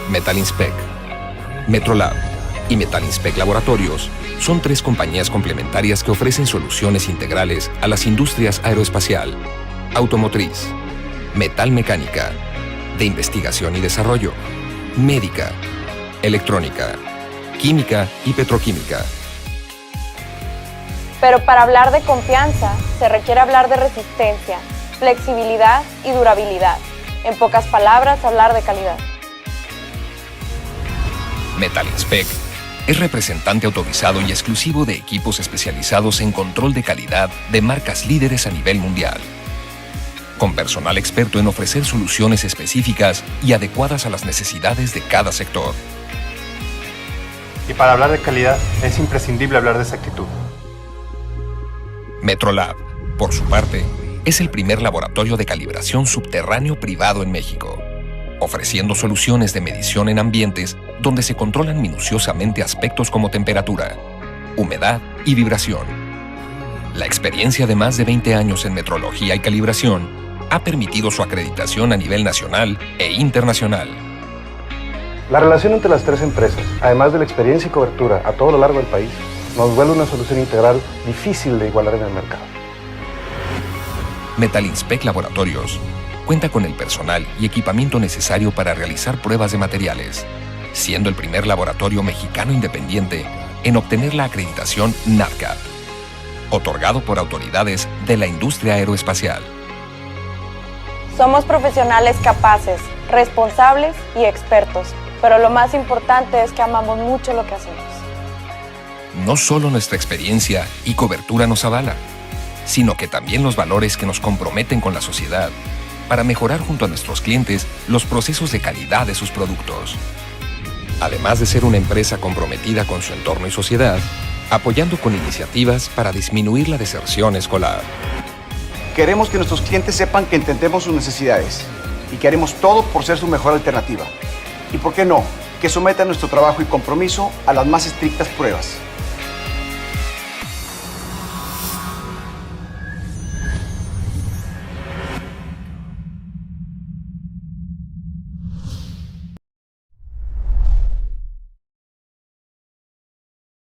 Metalinspec, Metrolab y Metalinspec Laboratorios son tres compañías complementarias que ofrecen soluciones integrales a las industrias aeroespacial, automotriz, metalmecánica, de investigación y desarrollo, médica, electrónica, química y petroquímica. Pero para hablar de confianza, se requiere hablar de resistencia, flexibilidad y durabilidad. En pocas palabras, hablar de calidad. Metalinspec es representante autorizado y exclusivo de equipos especializados en control de calidad de marcas líderes a nivel mundial, con personal experto en ofrecer soluciones específicas y adecuadas a las necesidades de cada sector. Y para hablar de calidad, es imprescindible hablar de exactitud. Metrolab, por su parte, es el primer laboratorio de calibración subterráneo privado en México, ofreciendo soluciones de medición en ambientes donde se controlan minuciosamente aspectos como temperatura, humedad y vibración. La experiencia de más de 20 años en metrología y calibración ha permitido su acreditación a nivel nacional e internacional. La relación entre las tres empresas, además de la experiencia y cobertura a todo lo largo del país, nos vuelve una solución integral difícil de igualar en el mercado. Metalinspec Laboratorios cuenta con el personal y equipamiento necesario para realizar pruebas de materiales, siendo el primer laboratorio mexicano independiente en obtener la acreditación NADCAP, otorgado por autoridades de la industria aeroespacial. Somos profesionales capaces, responsables y expertos, pero lo más importante es que amamos mucho lo que hacemos. No solo nuestra experiencia y cobertura nos avala, sino que también los valores que nos comprometen con la sociedad para mejorar junto a nuestros clientes los procesos de calidad de sus productos. Además de ser una empresa comprometida con su entorno y sociedad, apoyando con iniciativas para disminuir la deserción escolar. Queremos que nuestros clientes sepan que entendemos sus necesidades y que haremos todo por ser su mejor alternativa. Y por qué no, que sometan nuestro trabajo y compromiso a las más estrictas pruebas.